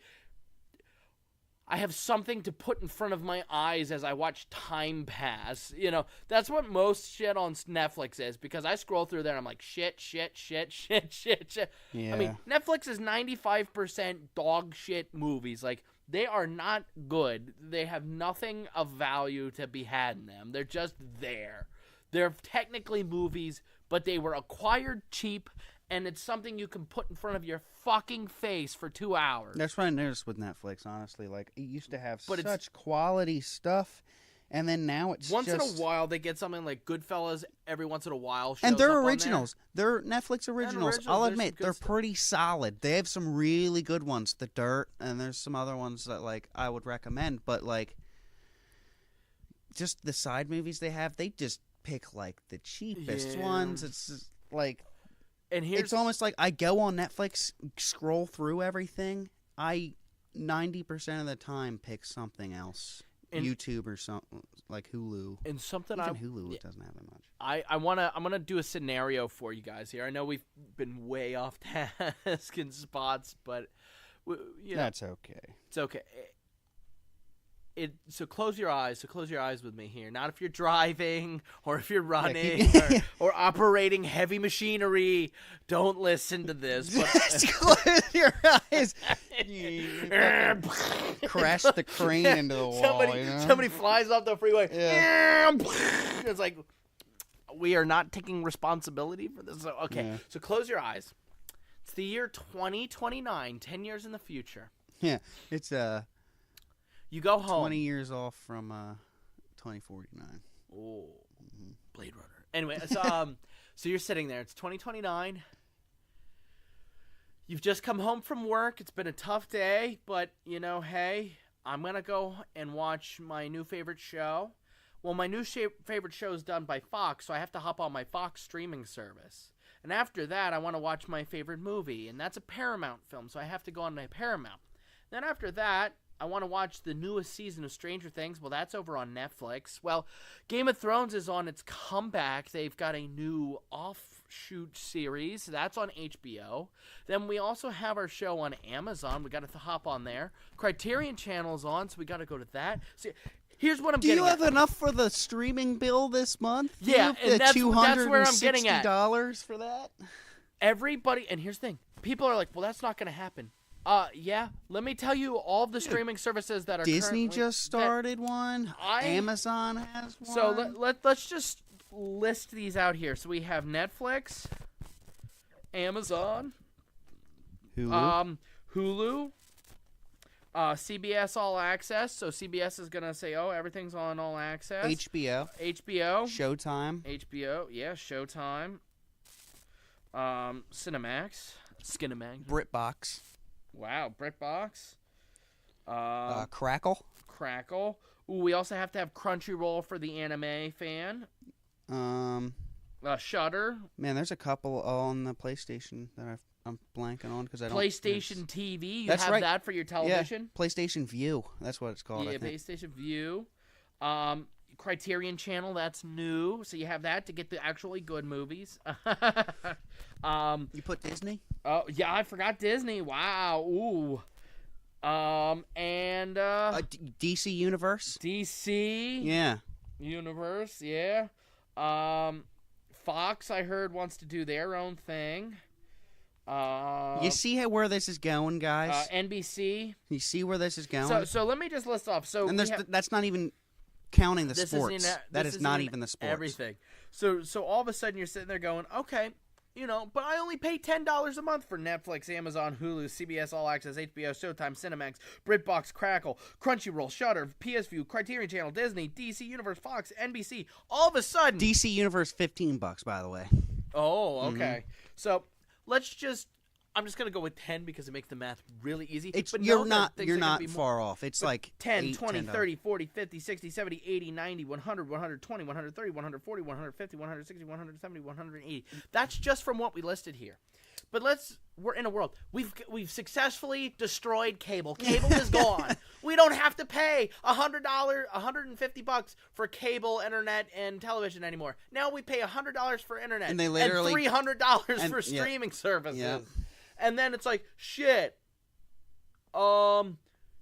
I have something to put in front of my eyes as I watch time pass. You know, that's what most shit on Netflix is, because I scroll through there and I'm like, shit. Yeah. I mean, Netflix is 95% dog shit movies. Like, they are not good. They have nothing of value to be had in them. They're just there. They're technically movies, but they were acquired cheap, and it's something you can put in front of your fucking face for 2 hours. That's what I noticed with Netflix, honestly. Like, it used to have such quality stuff, And then now it's once just... in a while they get something like Goodfellas. Every once in a while, shows and they're up originals. They're Netflix originals. I'll admit they're stuff. pretty solid. They have some really good ones. The Dirt, and there's some other ones that like I would recommend. But like, just the side movies they have, they just pick like the cheapest ones. It's just, like, and it's almost like I go on Netflix, scroll through everything. I 90% of the time pick something else. YouTube or something like Hulu. And something Even Hulu doesn't have that much. I'm gonna do a scenario for you guys here. I know we've been way off task in spots, but that's okay. It's okay. So close your eyes. So close your eyes with me here. Not if you're driving or if you're running or operating heavy machinery. Don't listen to this. Just close your eyes. Crash the crane into the wall. Somebody flies off the freeway. Yeah. It's like, we are not taking responsibility for this. So, okay, So close your eyes. It's the year 2029, 10 years in the future. Yeah, it's You go home. 20 years off from 2049. Oh, Blade Runner. Anyway, so you're sitting there. It's 2029. You've just come home from work. It's been a tough day, but, hey, I'm going to go and watch my new favorite show. Well, my new favorite show is done by Fox, so I have to hop on my Fox streaming service. And after that, I want to watch my favorite movie, and that's a Paramount film, so I have to go on my Paramount. Then after that, I want to watch the newest season of Stranger Things. Well, that's over on Netflix. Well, Game of Thrones is on its comeback. They've got a new offshoot series. That's on HBO. Then we also have our show on Amazon. We got to hop on there. Criterion Channel's on, so we got to go to that. See, here's what I'm getting at. Do you have enough for the streaming bill this month? Yeah, and that's where I'm getting at. $260 for that? Everybody, and here's the thing. People are like, well, that's not going to happen. Yeah. Let me tell you all of the streaming services that are Disney just started one. Amazon has one. So let's just list these out here. So we have Netflix, Amazon, Hulu, CBS All Access. So CBS is gonna say, oh, everything's on All Access. HBO, Showtime, yeah, Showtime, Cinemax, BritBox. Wow, BritBox. Crackle. Ooh, we also have to have Crunchyroll for the anime fan. Shudder. Man, there's a couple on the PlayStation that I'm blanking on because I don't. PlayStation TV. You have that for your television. Yeah, PlayStation View. That's what it's called. Yeah, I think. PlayStation View. Criterion Channel. That's new, so you have that to get the actually good movies. You put Disney? Oh yeah, I forgot Disney. Wow. Ooh. And DC Universe. DC. Yeah. Universe. Yeah. Fox, I heard, wants to do their own thing. You see where this is going, guys? NBC. You see where this is going? So let me just list off. So and that's not even counting the sports. That is not even the sports. Everything. So all of a sudden you're sitting there going, okay, but I only pay $10 a month for Netflix, Amazon, Hulu, CBS All Access, HBO, Showtime, Cinemax, BritBox, Crackle, Crunchyroll, Shudder, PS View, Criterion Channel, Disney, DC Universe, Fox, NBC. All of a sudden, DC Universe, $15, by the way. Oh, okay. Mm-hmm. So I'm just going to go with 10 because it makes the math really easy. But you're not far off. It's like 10, 8, 20, 30, 40, 50, 60, 70, 80, 90, 100, 120, 130, 140, 150, 160, 170, 180. That's just from what we listed here. But we're in a world. We've successfully destroyed cable. Cable is gone. We don't have to pay $100, $150 for cable, internet, and television anymore. Now we pay $100 for internet and $300 for streaming services. Yeah. And then it's like, shit. When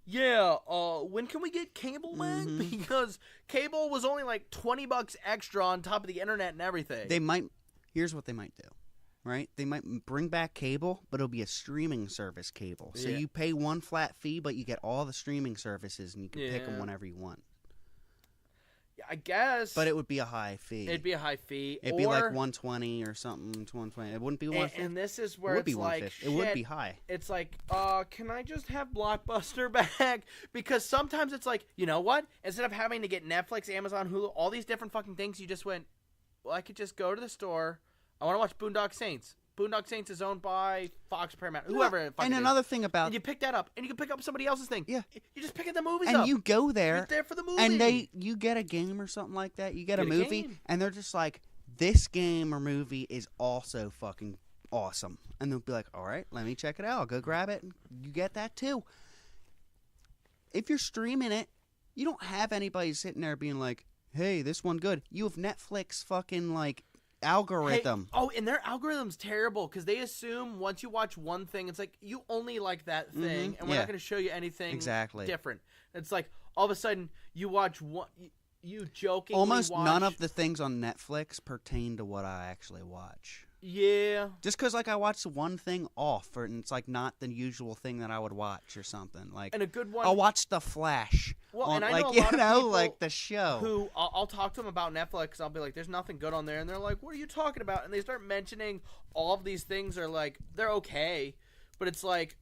can we get cable back? Mm-hmm. Because cable was only like $20 extra on top of the internet and everything. Here's what they might do, right? They might bring back cable, but it'll be a streaming service cable. So you pay one flat fee, but you get all the streaming services, and you can pick them whenever you want. I guess. But it would be a high fee. It'd be a high fee. It'd be like 120 or something. 120. It wouldn't be 150. And this is where it would it's be like, 150. It would be high. It's like, can I just have Blockbuster back? Because sometimes it's like, you know what? Instead of having to get Netflix, Amazon, Hulu, all these different fucking things, you just went, well, I could just go to the store. I want to watch Boondock Saints. Boondock Saints is owned by Fox, Paramount, whoever. And another thing about... And you pick that up, and you can pick up somebody else's thing. Yeah. You just pick the movies up. And you go there. You're there for the movie. And you get a game or something like that. You get a movie, and they're just like, this game or movie is also fucking awesome. And they'll be like, all right, let me check it out. I'll go grab it. And you get that too. If you're streaming it, you don't have anybody sitting there being like, hey, this one good. You have Netflix fucking like... algorithm. Hey, and their algorithm's terrible because they assume once you watch one thing, it's like you only like that thing, and we're not going to show you anything different. It's like all of a sudden you watch one, you jokingly almost watch... none of the things on Netflix pertain to what I actually watch. Yeah. Just because like I watched one thing off, and it's like not the usual thing that I would watch or something. Like, and a good one. I'll watch The Flash. Well, on, and I like, know a lot of people like the show. Who I'll talk to them about Netflix. I'll be like, "There's nothing good on there," and they're like, "What are you talking about?" And they start mentioning all of these things are like they're okay, but it's like,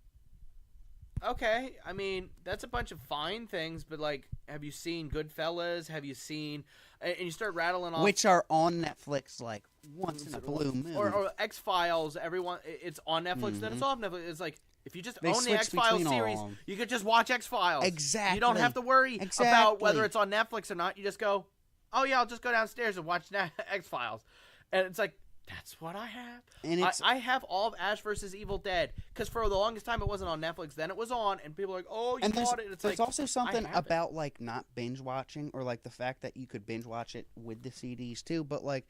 okay, I mean that's a bunch of fine things, but like, have you seen Goodfellas? Have you seen? And you start rattling off which are on Netflix like once in a blue moon, or X-Files. Everyone, it's on Netflix. Then it's off Netflix. It's like. If you just own the X-Files series, you could just watch X-Files. Exactly. You don't have to worry about whether it's on Netflix or not. You just go, oh, yeah, I'll just go downstairs and watch X-Files. And it's like, that's what I have. And I have all of Ash vs. Evil Dead. Because for the longest time, it wasn't on Netflix. Then it was on, and people are like, oh, you bought it. And there's also something about, like, not binge watching, or, like, the fact that you could binge watch it with the CDs, too. But, like,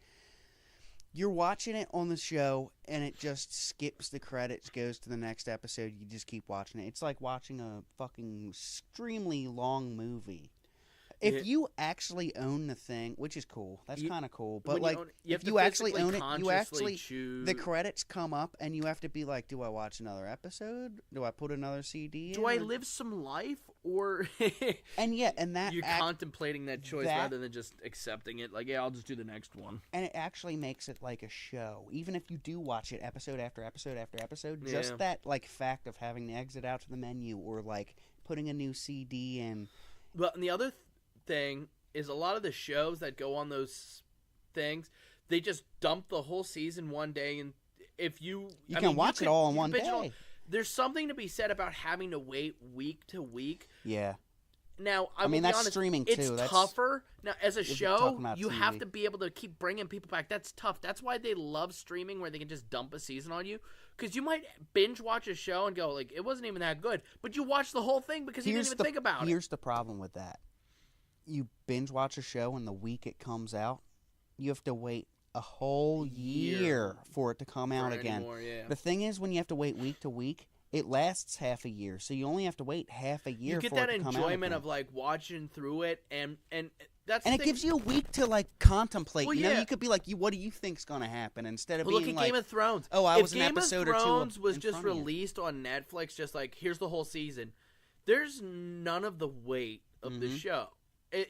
you're watching it on the show, and it just skips the credits, goes to the next episode. You just keep watching it. It's like watching a fucking extremely long movie. If you actually own the thing, which is cool, that's kind of cool. But like, if you actually own it, you actually the credits come up, and you have to be like, do I watch another episode? Do I put another CD? Do I live some life, or and that you're contemplating that choice rather than just accepting it? Like, yeah, I'll just do the next one. And it actually makes it like a show, even if you do watch it episode after episode after episode. Just that like fact of having to exit out to the menu, or like putting a new CD in. Well, and the other thing is a lot of the shows that go on those things, they just dump the whole season one day, and if you can watch it all in one day. There's something to be said about having to wait week to week. Yeah. Now, I mean, that's streaming too. It's tougher. Now, as a show, you have to be able to keep bringing people back. That's tough. That's why they love streaming, where they can just dump a season on you. Because you might binge watch a show and go, like, it wasn't even that good, but you watch the whole thing because you didn't even think about it. Here's the problem with that. You binge watch a show, and the week it comes out, you have to wait a whole year for it to come out again. The thing is, when you have to wait week to week, it lasts half a year, so you only have to wait half a year for it to come out again. You get that enjoyment of like watching through it, and that's and it gives you a week to like contemplate. Well, you know, you could be like, what do you think's going to happen, instead of being look at like, Game of Thrones. Oh, I was an episode or two. If Game of Thrones was just released on Netflix, just like here's the whole season, there's none of the weight of the show.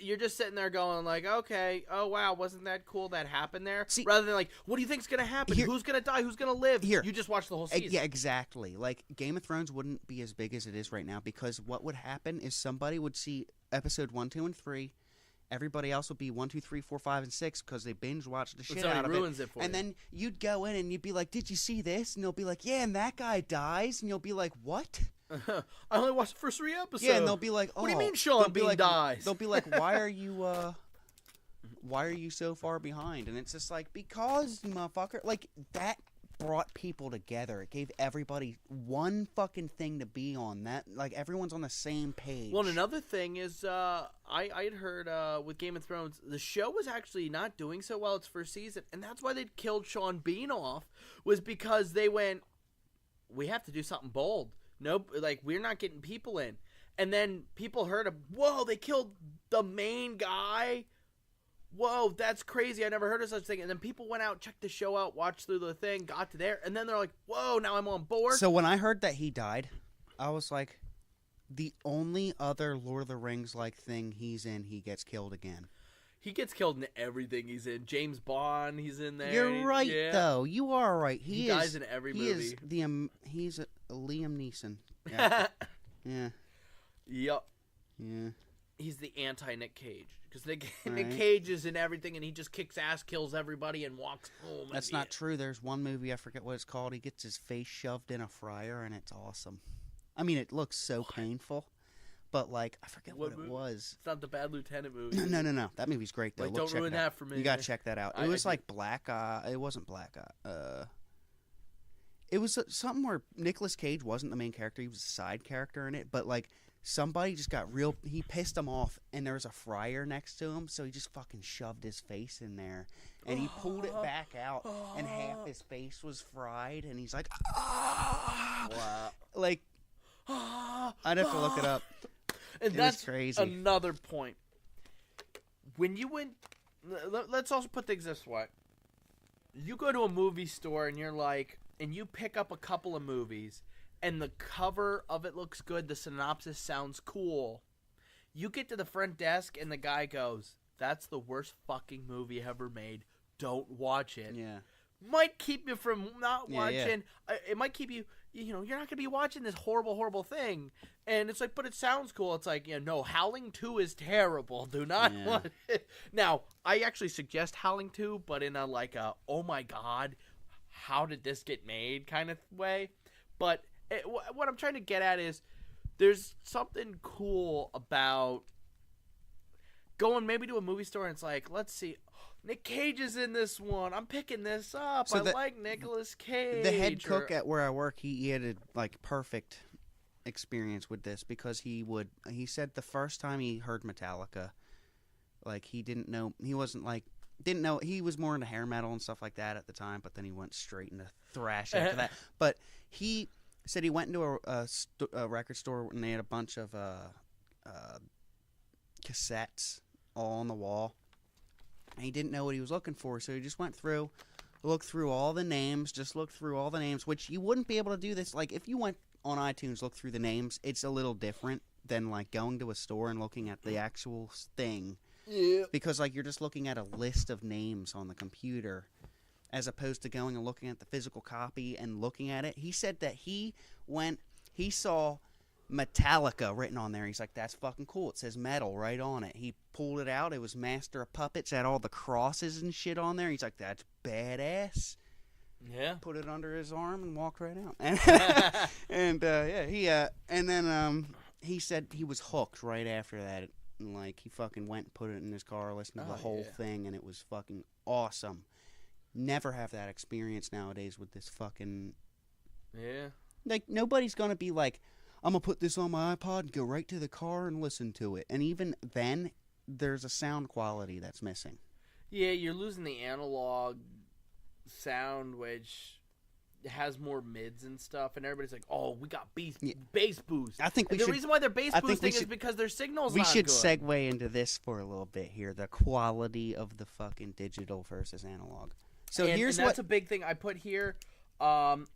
You're just sitting there going like, okay, oh wow, wasn't that cool that happened there? See, rather than like, what do you think's gonna happen? Who's gonna die? Who's gonna live? You just watch the whole season. Yeah, exactly. Like Game of Thrones wouldn't be as big as it is right now, because what would happen is somebody would see episode 1, 2, and 3. Everybody else would be 1, 2, 3, 4, 5, and 6 because they binge watched the shit out of it. And then you'd go in and you'd be like, did you see this? And they'll be like, yeah, and that guy dies. And you'll be like, what? I only watched the first 3 episodes. Yeah, and they'll be like, oh. What do you mean Sean Bean dies? They'll be like, why are you so far behind? And it's just like, because, you motherfucker. Like, that brought people together. It gave everybody one fucking thing to be on. That, like, everyone's on the same page. Well, and another thing is, I had heard with Game of Thrones, the show was actually not doing so well its first season, and that's why they killed Sean Bean off, was because they went, we have to do something bold. Nope, like, we're not getting people in. And then people heard of, whoa, they killed the main guy. Whoa, that's crazy. I never heard of such a thing. And then people went out, checked the show out, watched through the thing, got to there, and then they're like, whoa, now I'm on board. So when I heard that he died, I was like, the only other Lord of the Rings-like thing he's in, he gets killed again. He gets killed in everything he's in. James Bond, he's in there. You're right, though. You are right. He dies in every movie. He's a Liam Neeson. Yeah. Yeah. Yup. Yeah. He's the anti-Nick Cage. Because Nick Cage is in everything, and he just kicks ass, kills everybody, and walks home. That's not true. There's one movie, I forget what it's called. He gets his face shoved in a fryer, and it's awesome. I mean, it looks so painful. But, like, I forget what it was. It's not the Bad Lieutenant movie. No. That movie's great, though. Like, don't ruin that for me. You gotta check that out. It was like Black Eye. It wasn't Black Eye. It was something where Nicolas Cage wasn't the main character. He was a side character in it. But, like, somebody just got real... He pissed him off, and there was a fryer next to him, so he just fucking shoved his face in there. And he pulled it back out, and half his face was fried, and he's like... Wow. Like... I'd have to look it up. And that's crazy. Another point. When you went... Let's also put things this way. You go to a movie store, and you're like... And you pick up a couple of movies... And the cover of it looks good. The synopsis sounds cool. You get to the front desk and the guy goes, "That's the worst fucking movie ever made. Don't watch it." Yeah. Might keep you from not watching. Yeah. It might keep you, you're not going to be watching this horrible, horrible thing. And it's like, but it sounds cool. It's like, no, Howling 2 is terrible. Do not watch it. Now, I actually suggest Howling 2, but in a oh my God, how did this get made kind of way. But what I'm trying to get at is there's something cool about going maybe to a movie store and it's like, let's see, Nick Cage is in this one. I'm picking this up. I like Nicolas Cage. The head cook at where I work, he had a perfect experience with this because he said the first time he heard Metallica, like he didn't know he was more into hair metal and stuff like that at the time, but then he went straight into thrash after that. But he said he went into a record store and they had a bunch of cassettes all on the wall. And he didn't know what he was looking for, so he just went through, looked through all the names, which you wouldn't be able to do this. Like, if you went on iTunes, look through the names, it's a little different than, like, going to a store and looking at the actual thing. Yeah. Because, like, you're just looking at a list of names on the computer as opposed to going and looking at the physical copy and looking at it. He said that he saw Metallica written on there. He's like, that's fucking cool. It says metal right on it. He pulled it out. It was Master of Puppets. Had all the crosses and shit on there. He's like, that's badass. Yeah. Put it under his arm and walked right out. And then he said he was hooked right after that. And, like, he fucking went and put it in his car, listened to the whole thing, and it was fucking awesome. Never have that experience nowadays with this fucking... Yeah. Like, nobody's gonna be like, I'm gonna put this on my iPod and go right to the car and listen to it. And even then, there's a sound quality that's missing. Yeah, you're losing the analog sound, which has more mids and stuff, and everybody's like, "Oh, we got bass boost." I think the reason why they're bass boosting is because their signal's not good. We should segue into this for a little bit here: the quality of the fucking digital versus analog. So and that's a big thing I put here.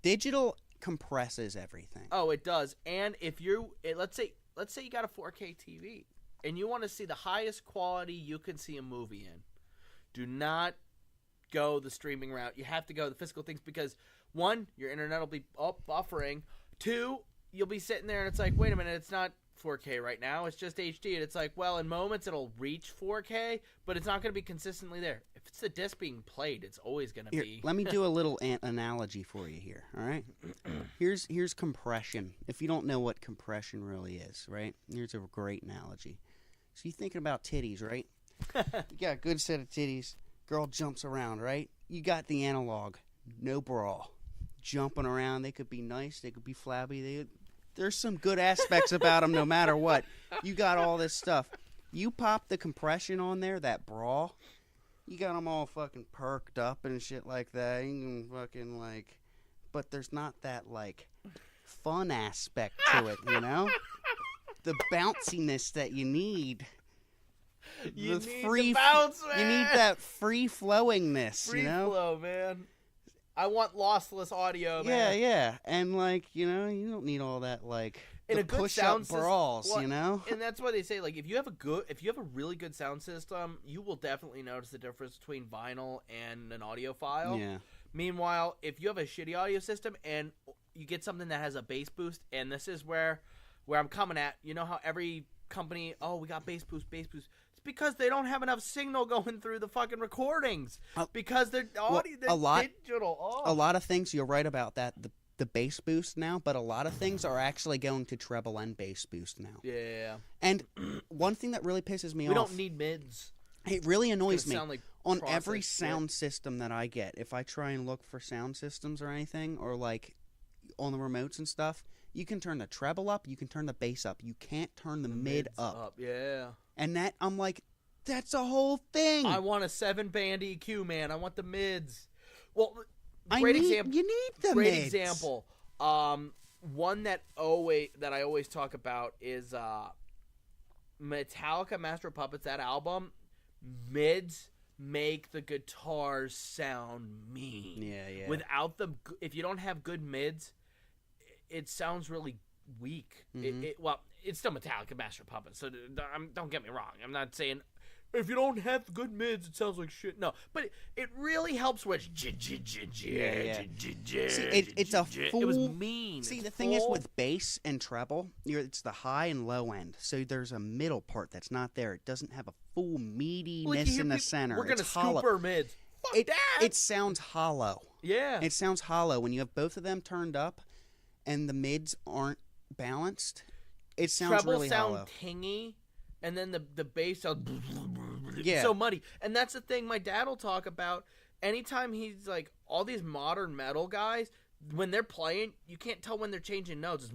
Digital compresses everything. Oh, it does. And if let's say you got a 4K TV and you want to see the highest quality you can see a movie in, do not go the streaming route. You have to go the physical things because 1, your internet will be buffering. 2, you'll be sitting there and it's like, wait a minute, it's not 4K right now. It's just HD. And it's like, well, in moments it'll reach 4K, but it's not going to be consistently there. If it's the disc being played, it's always going to be. Let me do a little analogy for you here, all right? Here's compression. If you don't know what compression really is, right? Here's a great analogy. So you're thinking about titties, right? You got a good set of titties. Girl jumps around, right? You got the analog. No bra. Jumping around. They could be nice. They could be flabby. There's some good aspects about them no matter what. You got all this stuff. You pop the compression on there, that bra, you got them all fucking perked up and shit like that. You can fucking, like... But there's not that, like, fun aspect to it, you know? The bounciness that you need. You need the bounce, man. You need that free-flowingness, free you know? Flow, man. I want lossless audio, man. Yeah. And, like, you know, you don't need all that, like... in the a good push-up sound brawls, system, you know? And that's why they say, like, if you have a really good sound system, you will definitely notice the difference between vinyl and an audiophile. Yeah. Meanwhile, if you have a shitty audio system and you get something that has a bass boost, and this is where I'm coming at, you know how every company, oh, we got bass boost. It's because they don't have enough signal going through the fucking recordings. Because they're audio, they're digital. Oh. A lot of things, you're right about that. The bass boost now, but a lot of things are actually going to treble and bass boost now. Yeah. And one thing that really pisses me off. We don't need mids. It really annoys me. Like on every sound system that I get, if I try and look for sound systems or anything, or like on the remotes and stuff, you can turn the treble up, you can turn the bass up. You can't turn the mid up. Yeah. And that, I'm like, that's a whole thing. I want a 7-band EQ, man. I want the mids. Well, example. You need the great mids. example. One that I always talk about is Metallica Master of Puppets. That album, mids make the guitars sound mean. Yeah. Without them, if you don't have good mids, it sounds really weak. Mm-hmm. It's still Metallica Master of Puppets, so don't get me wrong. I'm not saying if you don't have good mids, it sounds like shit. No, but it really helps with yeah. See, it's a full. It was mean. See, the thing is with bass and treble, it's the high and low end. So there's a middle part that's not there. It doesn't have a full meatiness in the center. We're gonna hollow. scoop our mids. Fuck that. It sounds hollow. Yeah. It sounds hollow when you have both of them turned up, and the mids aren't balanced. It sounds really hollow. Treble sound tingy, and then the bass sounds so muddy. And that's the thing my dad will talk about. Anytime he's like, all these modern metal guys, when they're playing, you can't tell when they're changing notes.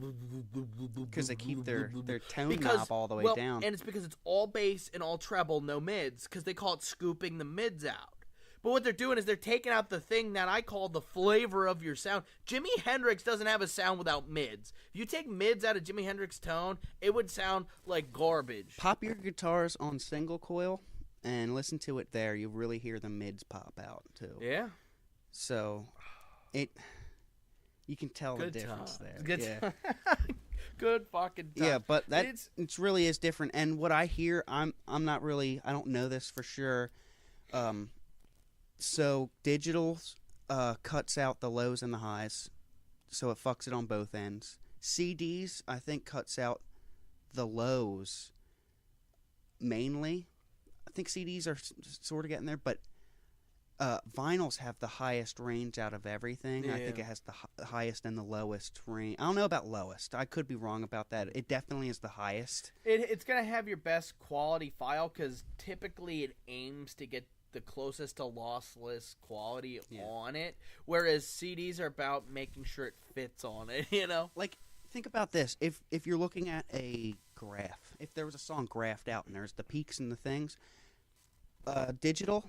Because they keep their tone knob all the way down. And it's because it's all bass and all treble, no mids, because they call it scooping the mids out. But what they're doing is they're taking out the thing that I call the flavor of your sound. Jimi Hendrix doesn't have a sound without mids. If you take mids out of Jimi Hendrix's tone, it would sound like garbage. Pop your guitars on single coil and listen to it there. You'll really hear the mids pop out, too. Yeah. So, you can tell the difference there. Good Good fucking time. Yeah, but it really is different. And what I hear, I don't know this for sure. So digital cuts out the lows and the highs, so it fucks it on both ends. CDs, I think, cuts out the lows mainly. I think CDs are sort of getting there, but vinyls have the highest range out of everything. Yeah. I think it has the highest and the lowest range. I don't know about lowest. I could be wrong about that. It definitely is the highest. It's going to have your best quality file because typically it aims to get the closest to lossless quality on it, whereas CDs are about making sure it fits on it, you know? Like, think about this. If you're looking at a graph, if there was a song graphed out and there's the peaks and the things, digital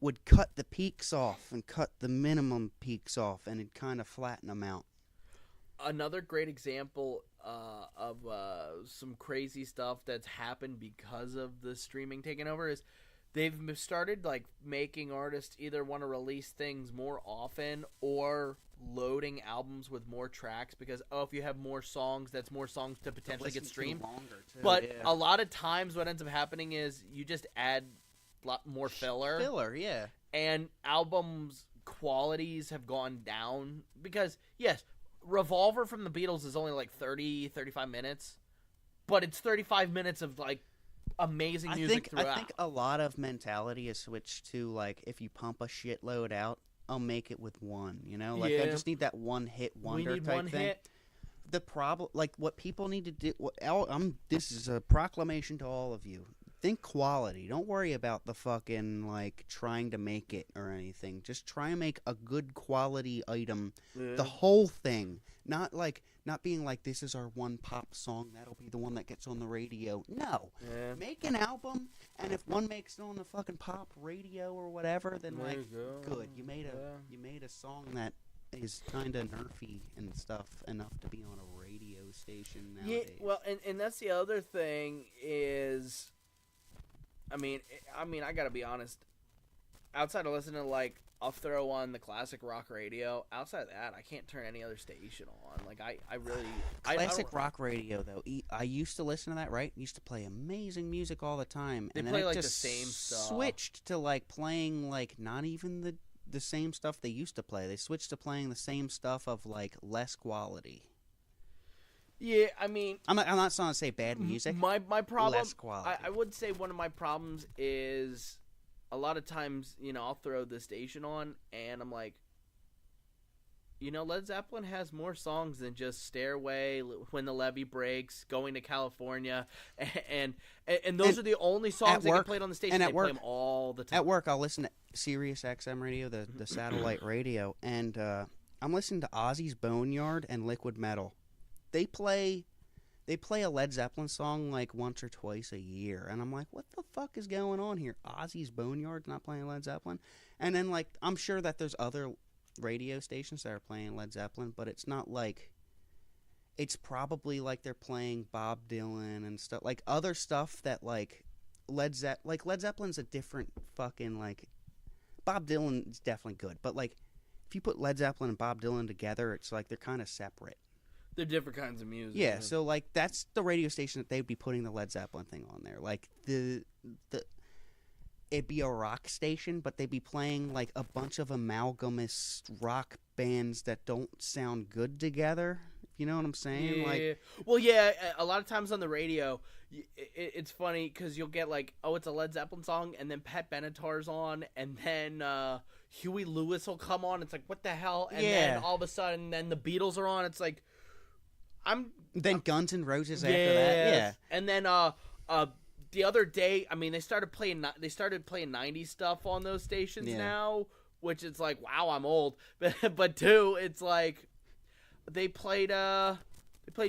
would cut the peaks off and cut the minimum peaks off, and it'd kind of flatten them out. Another great example of some crazy stuff that's happened because of the streaming taking over is they've started like making artists either want to release things more often or loading albums with more tracks because if you have more songs, that's more songs to potentially get streamed. But a lot of times what ends up happening is you just add a lot more filler. And albums qualities have gone down because yes, Revolver from the Beatles is only like 35 minutes, but it's 35 minutes of like amazing music throughout. I think a lot of mentality has switched to like if you pump a shitload out, I'll make it with one. You know, like I just need that one hit wonder we need type one thing. Hit. The problem, like what people need to do. This is a proclamation to all of you. Think quality. Don't worry about the fucking like trying to make it or anything. Just try and make a good quality item. The whole thing, not being like this is our one pop song that'll be the one that gets on the radio. No, make an album, and if one makes it on the fucking pop radio or whatever, then good. You made a song that is kind of nerfy and stuff enough to be on a radio station nowadays. Yeah, well, and that's the other thing is. I mean, I gotta be honest. outside of listening to like, I'll throw on the classic rock radio. Outside of that, I can't turn any other station on. Like I really classic rock radio though. I used to listen to that. Right, used to play amazing music all the time. They and play then it like just the same stuff. Switched to like playing like not even the same stuff they used to play. They switched to playing the same stuff of like less quality. Yeah, I mean, I'm not trying to say bad music. My problem, less quality. I would say one of my problems is a lot of times, I'll throw the station on and I'm like, Led Zeppelin has more songs than just Stairway, When the Levee Breaks, Going to California, and those are the only songs that get played on the station. And they play them all the time. At work, I'll listen to Sirius XM radio, the satellite radio, and I'm listening to Ozzy's Boneyard and Liquid Metal. They play a Led Zeppelin song like once or twice a year, and I'm like, what the fuck is going on here? Ozzy's Boneyard's not playing Led Zeppelin, and then like I'm sure that there's other radio stations that are playing Led Zeppelin, but it's not like it's probably like they're playing Bob Dylan and stuff like other stuff that like Led Zeppelin's a different fucking like Bob Dylan is definitely good, but like if you put Led Zeppelin and Bob Dylan together, it's like they're kind of separate. They're different kinds of music. Yeah, so like that's the radio station that they'd be putting the Led Zeppelin thing on there. Like it'd be a rock station, but they'd be playing like a bunch of amalgamous rock bands that don't sound good together. You know what I'm saying? Yeah. Like, well, yeah. A lot of times on the radio, it's funny because you'll get like, oh, it's a Led Zeppelin song, and then Pat Benatar's on, and then Huey Lewis will come on. It's like, what the hell? And then all of a sudden, then the Beatles are on. It's like, Guns N' Roses after that. Yeah. And then the other day, I mean, they started playing 90s stuff on those stations now, which is like, wow, I'm old. But two, it's like they played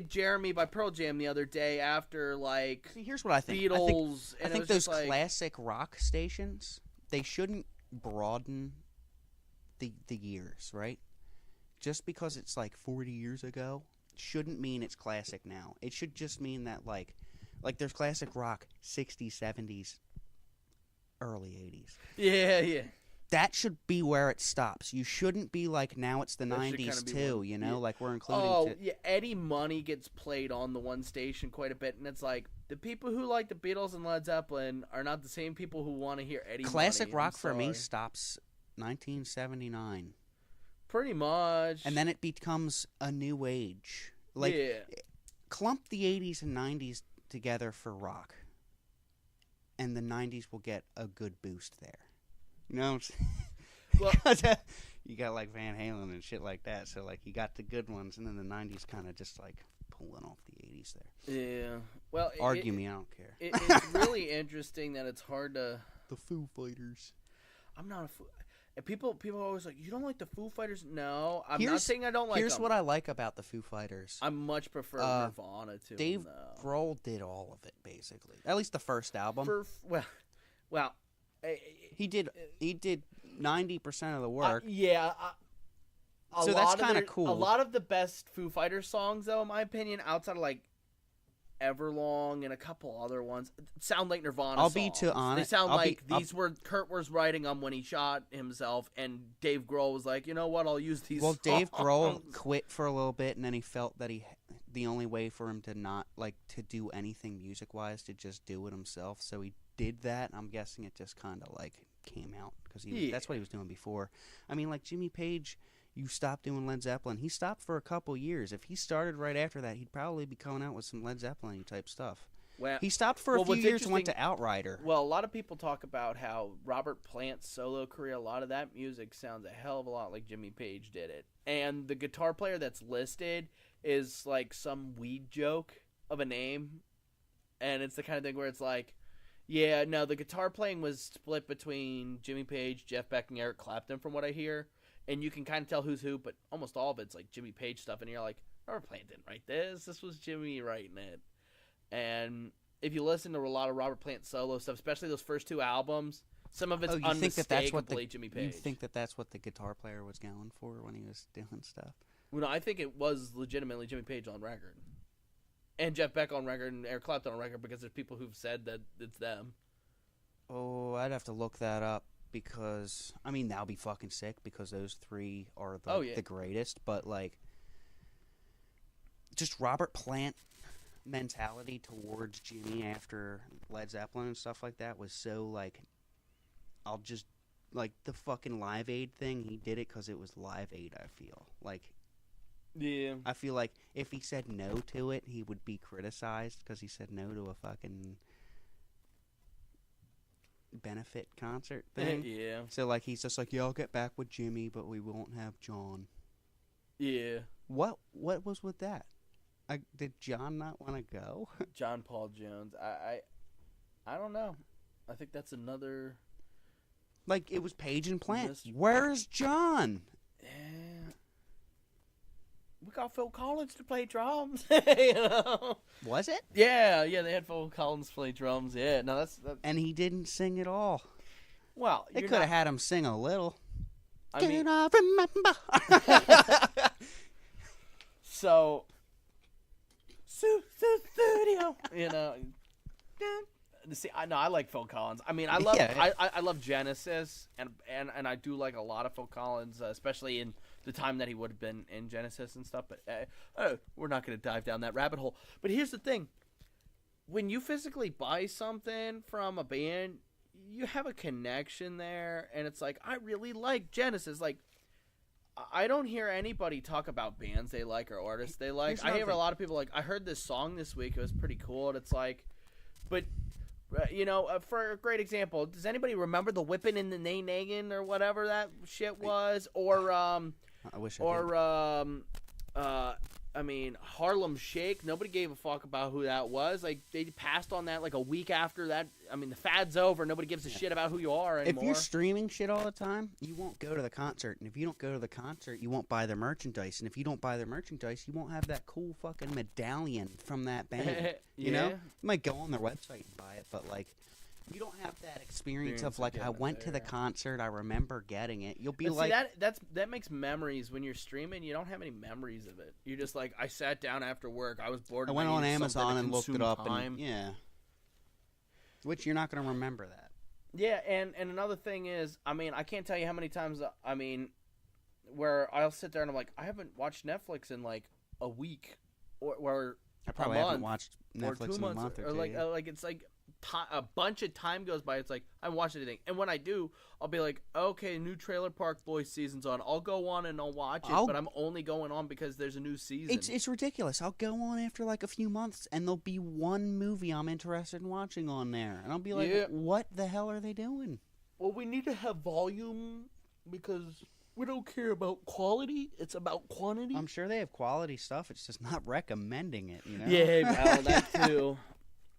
Jeremy by Pearl Jam the other day after like here's what I think. Beatles. I think those classic rock stations, they shouldn't broaden the years, right? Just because it's like 40 years ago shouldn't mean it's classic now. It should just mean that like there's classic rock 60s, 70s, early 80s. Yeah. That should be where it stops. You shouldn't be like now it's the 90s too, like we're including yeah, Eddie Money gets played on the one station quite a bit, and it's like the people who like the Beatles and Led Zeppelin are not the same people who want to hear Eddie Money. Classic rock for me stops 1979. Pretty much. And then it becomes a new age. Like, clump the 80s and 90s together for rock. And the 90s will get a good boost there. You know what I'm saying? Well, you got, like, Van Halen and shit like that. So, like, you got the good ones, and then the 90s kind of just, like, pulling off the 80s there. Yeah. Well, Argue me, I don't care. It's really interesting that it's hard to... The Foo Fighters. I'm not a Foo... People are always like, you don't like the Foo Fighters? No, I'm not saying I don't like them. Here's what I like about the Foo Fighters. I much prefer Nirvana to Dave them, Grohl did all of it, basically. At least the first album. Well, he did 90% of the work. So that's kind of cool. A lot of the best Foo Fighters songs, though, in my opinion, outside of like Everlong and a couple other ones, sound like Nirvana songs. Be too honest. They sound these were Kurt was writing them when he shot himself, and Dave Grohl was like, you know what, I'll use these. Well, Dave Grohl quit for a little bit, and then he felt that the only way for him to not like to do anything music wise to just do it himself. So he did that. I'm guessing it just kind of like came out because that's what he was doing before. I mean, like Jimmy Page. You stopped doing Led Zeppelin. He stopped for a couple years. If he started right after that, he'd probably be coming out with some Led Zeppelin type stuff. Well, he stopped for a few years and went to Outrider. Well, a lot of people talk about how Robert Plant's solo career, a lot of that music sounds a hell of a lot like Jimmy Page did it. And the guitar player that's listed is like some weed joke of a name. And it's the kind of thing where it's like, yeah, no, the guitar playing was split between Jimmy Page, Jeff Beck, and Eric Clapton from what I hear. And you can kind of tell who's who, but almost all of it's like Jimmy Page stuff. And you're like, Robert Plant didn't write this. This was Jimmy writing it. And if you listen to a lot of Robert Plant solo stuff, especially those first two albums, some of it's unmistakably Jimmy Page. You think that that's what the guitar player was going for when he was doing stuff? Well, no, I think it was legitimately Jimmy Page on record. And Jeff Beck on record and Eric Clapton on record because there's people who've said that it's them. Oh, I'd have to look that up. because I mean that'll be fucking sick because those three are the greatest. But like, just Robert Plant mentality towards Jimmy after Led Zeppelin and stuff like that was so like, I'll just like the fucking Live Aid thing. He did it because it was Live Aid. I feel like. Yeah. I feel like if he said no to it, he would be criticized because he said no to a fucking benefit concert thing. Yeah. So, like, he's just like, yeah, I'll get back with Jimmy, but we won't have John. Yeah. What was with that? Did John not want to go? John Paul Jones. I don't know. I think that's another... Like, it was Page and Plant. Mystery. Where's John? Yeah. We got Phil Collins to play drums. You know? Was it? Yeah, they had Phil Collins play drums. Yeah, no, that's... And he didn't sing at all. Well, they could have had him sing a little. I mean, Can I remember? So, studio, you know. See, I like Phil Collins. I mean, I love I love Genesis, and I do like a lot of Phil Collins, especially in the time that he would have been in Genesis and stuff. But we're not going to dive down that rabbit hole. But here's the thing: when you physically buy something from a band, you have a connection there, and it's like I really like Genesis. Like, I don't hear anybody talk about bands they like or artists they like. I hear a lot of people like, I heard this song this week. It was pretty cool. And it's like, but. You know, for a great example, does anybody remember the Whippin' in the Nay-Naggin' or whatever that shit was? Or, I wish I did. I mean, Harlem Shake. Nobody gave a fuck about who that was. Like, they passed on that like a week after that. I mean, the fad's over. Nobody gives a shit about who you are anymore. If you're streaming shit all the time, you won't go to the concert. And if you don't go to the concert, you won't buy their merchandise. And if you don't buy their merchandise, you won't have that cool fucking medallion from that band. You know? You might go on their website and buy it, but, like, you don't have that experience of, like, I went to the concert, I remember getting it. You'll be but like... See, that makes memories. When you're streaming, you don't have any memories of it. You're just like, I sat down after work, I was bored. I went on Amazon and looked it up. And, yeah. Which you're not going to remember that. Yeah, and another thing is, I mean, I can't tell you how many times, I mean, where I'll sit there and I'm like, I haven't watched Netflix in, like, a week or I probably haven't watched Netflix in a month or two. Like it's like a bunch of time goes by. It's like I haven't watched anything, and when I do, I'll be like, okay, new Trailer Park Boys season's on. I'll go on and I'll watch it, but I'm only going on because there's a new season. It's ridiculous. I'll go on after like a few months, and there'll be one movie I'm interested in watching on there, and I'll be like, what the hell are they doing? Well, we need to have volume because we don't care about quality. It's about quantity. I'm sure they have quality stuff. It's just not recommending it, you know? Yeah, well, that too.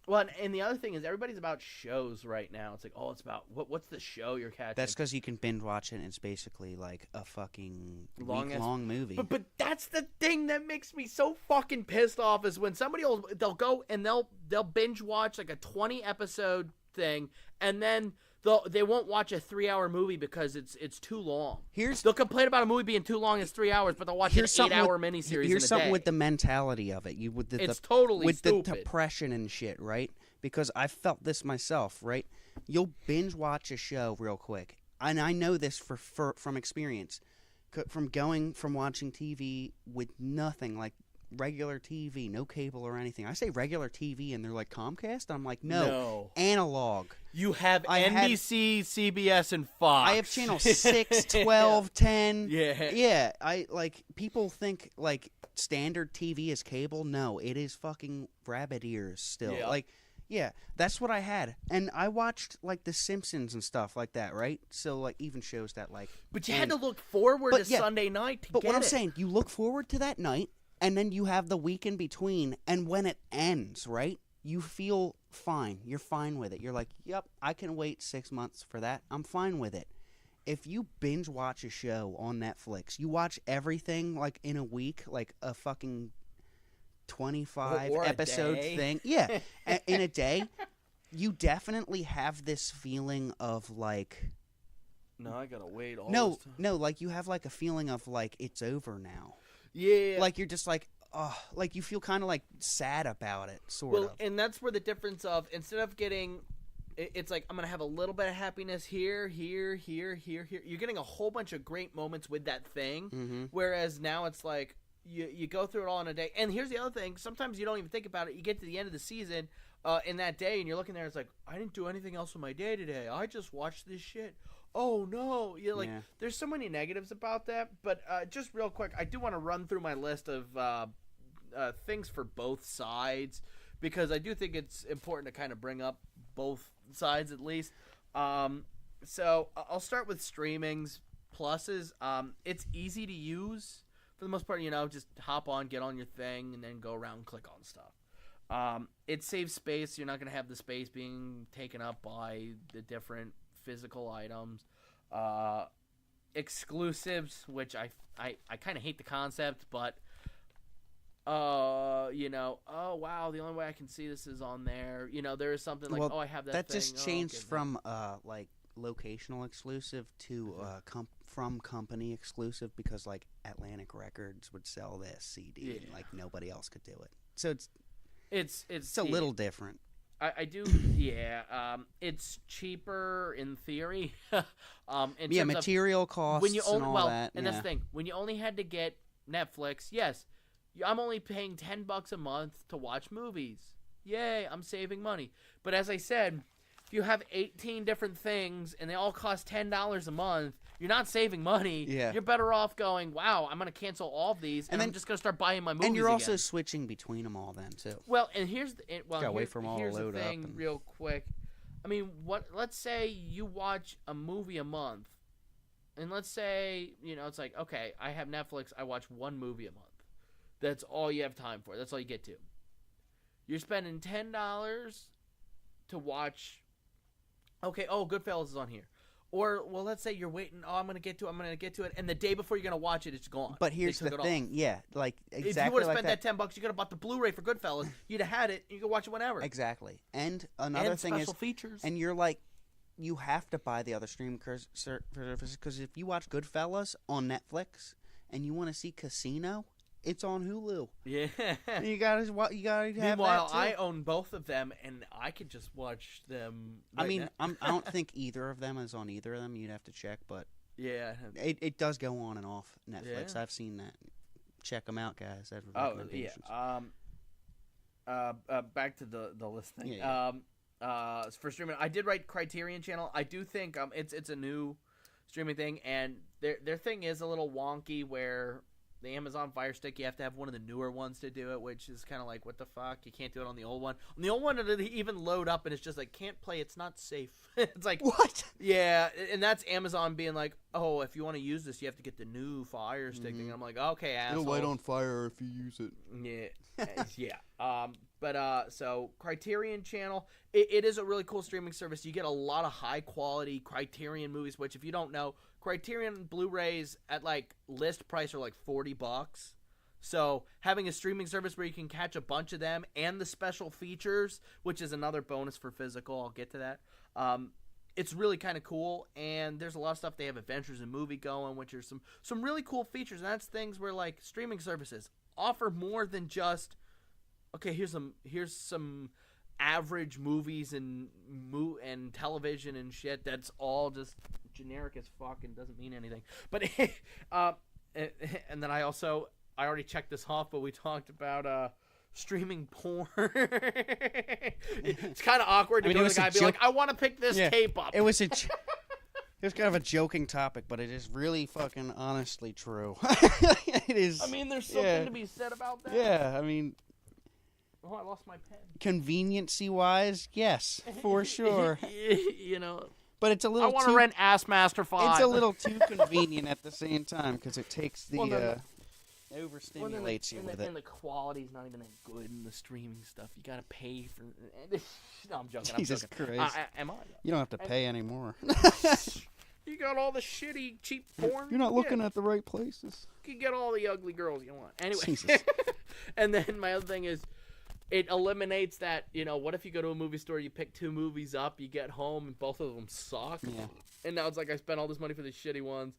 Well, and the other thing is everybody's about shows right now. It's like, oh, it's about what's the show you're catching? That's because you can binge watch it, and it's basically like a fucking week-long movie. But that's the thing that makes me so fucking pissed off is when they'll go and they'll binge watch like a 20 episode thing, and then they won't watch a 3-hour movie because it's too long. They'll complain about a movie being too long. It's 3 hours, but they'll watch an 8-hour miniseries. Here's something with the mentality of it. It's totally with stupid. The depression and shit, right? Because I felt this myself, right? You'll binge watch a show real quick, and I know this from experience, from watching TV with nothing like regular TV, no cable or anything. I say regular TV, and they're like Comcast. I'm like, no. Analog. You have NBC, CBS, and Fox. I have channel 6, 12, 10. Yeah. Yeah. I like people think like standard TV is cable. No, it is fucking rabbit ears still. Yeah. Like, yeah, that's what I had. And I watched like The Simpsons and stuff like that, right? So like even shows that like But you had to look forward to Sunday night to But get what I'm it. saying, you look forward to that night, and then you have the week in between, and when it ends, right? You feel fine. You're fine with it. You're like, yep, I can wait 6 months for that. I'm fine with it. If you binge watch a show on Netflix, you watch everything like in a week, like a fucking 25 episode thing. Yeah, in a day, you definitely have this feeling of like, no, I gotta wait all this time. No, like you have like a feeling of like it's over now. Yeah. Like you're just like, oh, like you feel kind of like sad about it, sort of. And that's where the difference of, instead of getting it's like I'm gonna have a little bit of happiness here. You're getting a whole bunch of great moments with that thing. Mm-hmm. Whereas now it's like you go through it all in a day. And here's the other thing: sometimes you don't even think about it. You get to the end of the season in that day, and you're looking there. It's like I didn't do anything else with my day today. I just watched this shit. Oh no! There's so many negatives about that. But just real quick, I do want to run through my list of things for both sides, because I do think it's important to kind of bring up both sides at least. So I'll start with streaming's pluses. It's easy to use for the most part. Just hop on, get on your thing, and then go around and click on stuff. It saves space. You're not going to have the space being taken up by the different physical items. Exclusives, which I kind of hate the concept, but oh wow, the only way I can see this is on there. There is something like, I have that that thing. just changed from like locational exclusive to from company exclusive, because like Atlantic Records would sell this CD and like nobody else could do it. So it's a little different. I do, yeah. It's cheaper in theory. Material costs when you own, and all that. And that's the thing. When you only had to get Netflix, yes, I'm only paying $10 a month to watch movies. Yay, I'm saving money. But as I said, if you have 18 different things and they all cost $10 a month, you're not saving money. Yeah. You're better off going, wow, I'm going to cancel all of these, and then, I'm just going to start buying my movies And you're also again. switching between them all then, too. Well, and here's the wait for them all to load the thing up real quick. I mean, let's say you watch a movie a month, and let's say, it's like, okay, I have Netflix, I watch one movie a month. That's all you have time for. That's all you get to. You're spending $10 to watch. Okay, Goodfellas is on here. Or, well, let's say you're waiting. I'm going to get to it. And the day before you're going to watch it, it's gone. But here's the thing. Yeah, like, exactly. If you would have spent that $10, you could have bought the Blu-ray for Goodfellas. You'd have had it. You could watch it whenever. Exactly. And another thing special is, features. And you're like, you have to buy the other streaming services, because if you watch Goodfellas on Netflix and you want to see Casino, it's on Hulu. Yeah. You gotta have Meanwhile, that too. I own both of them, and I could just watch them. I don't think either of them is on either of them. You'd have to check, but yeah, it does go on and off Netflix. Yeah. I've seen that. Check them out, guys. I have Oh recommendations. yeah. Back to the list thing. Yeah. For streaming, I did write Criterion Channel. I do think it's a new streaming thing, and their thing is a little wonky where. The Amazon Fire Stick, you have to have one of the newer ones to do it, which is kind of like, what the fuck? You can't do it on the old one. On the old one, it even load up, and it's just like, can't play, it's not safe. It's like, what? Yeah, and that's Amazon being like, oh, if you want to use this, you have to get the new Fire Stick thing. And I'm like, okay, asshole. It'll light on fire if you use it. Yeah. Yeah. So Criterion Channel, it is a really cool streaming service. You get a lot of high-quality Criterion movies, which, if you don't know, Criterion Blu-rays at like list price are like $40. So having a streaming service where you can catch a bunch of them and the special features, which is another bonus for physical, I'll get to that. It's really kind of cool, and there's a lot of stuff. They have Adventures in Movie going, which are some really cool features. And that's things where like streaming services offer more than just, okay, here's some average movies and television and shit that's all just generic as fuck and doesn't mean anything. But and then I already checked this off, but we talked about streaming porn. It's kind of awkward to go to the guy and be like, I want to pick this tape up. It was it was kind of a joking topic, but it is really fucking honestly true. It is. I mean, there's something to be said about that. Yeah, I mean, oh, I lost my pen. Conveniency wise, yes, for sure. But it's a little. I want to rent Ass Master 5. It's a little too convenient at the same time, because it takes the overstimulates you with it. And the quality's not even that good in the streaming stuff. You gotta pay for. No, I'm joking. Jesus Christ! Am I? You don't have to pay anymore. You got all the shitty, cheap porn. You're not looking at the right places. You can get all the ugly girls you want. Anyway. Jesus. And then my other thing is, it eliminates that, what if you go to a movie store, you pick 2 movies up, you get home, and both of them suck? Yeah. And now it's like I spent all this money for the shitty ones.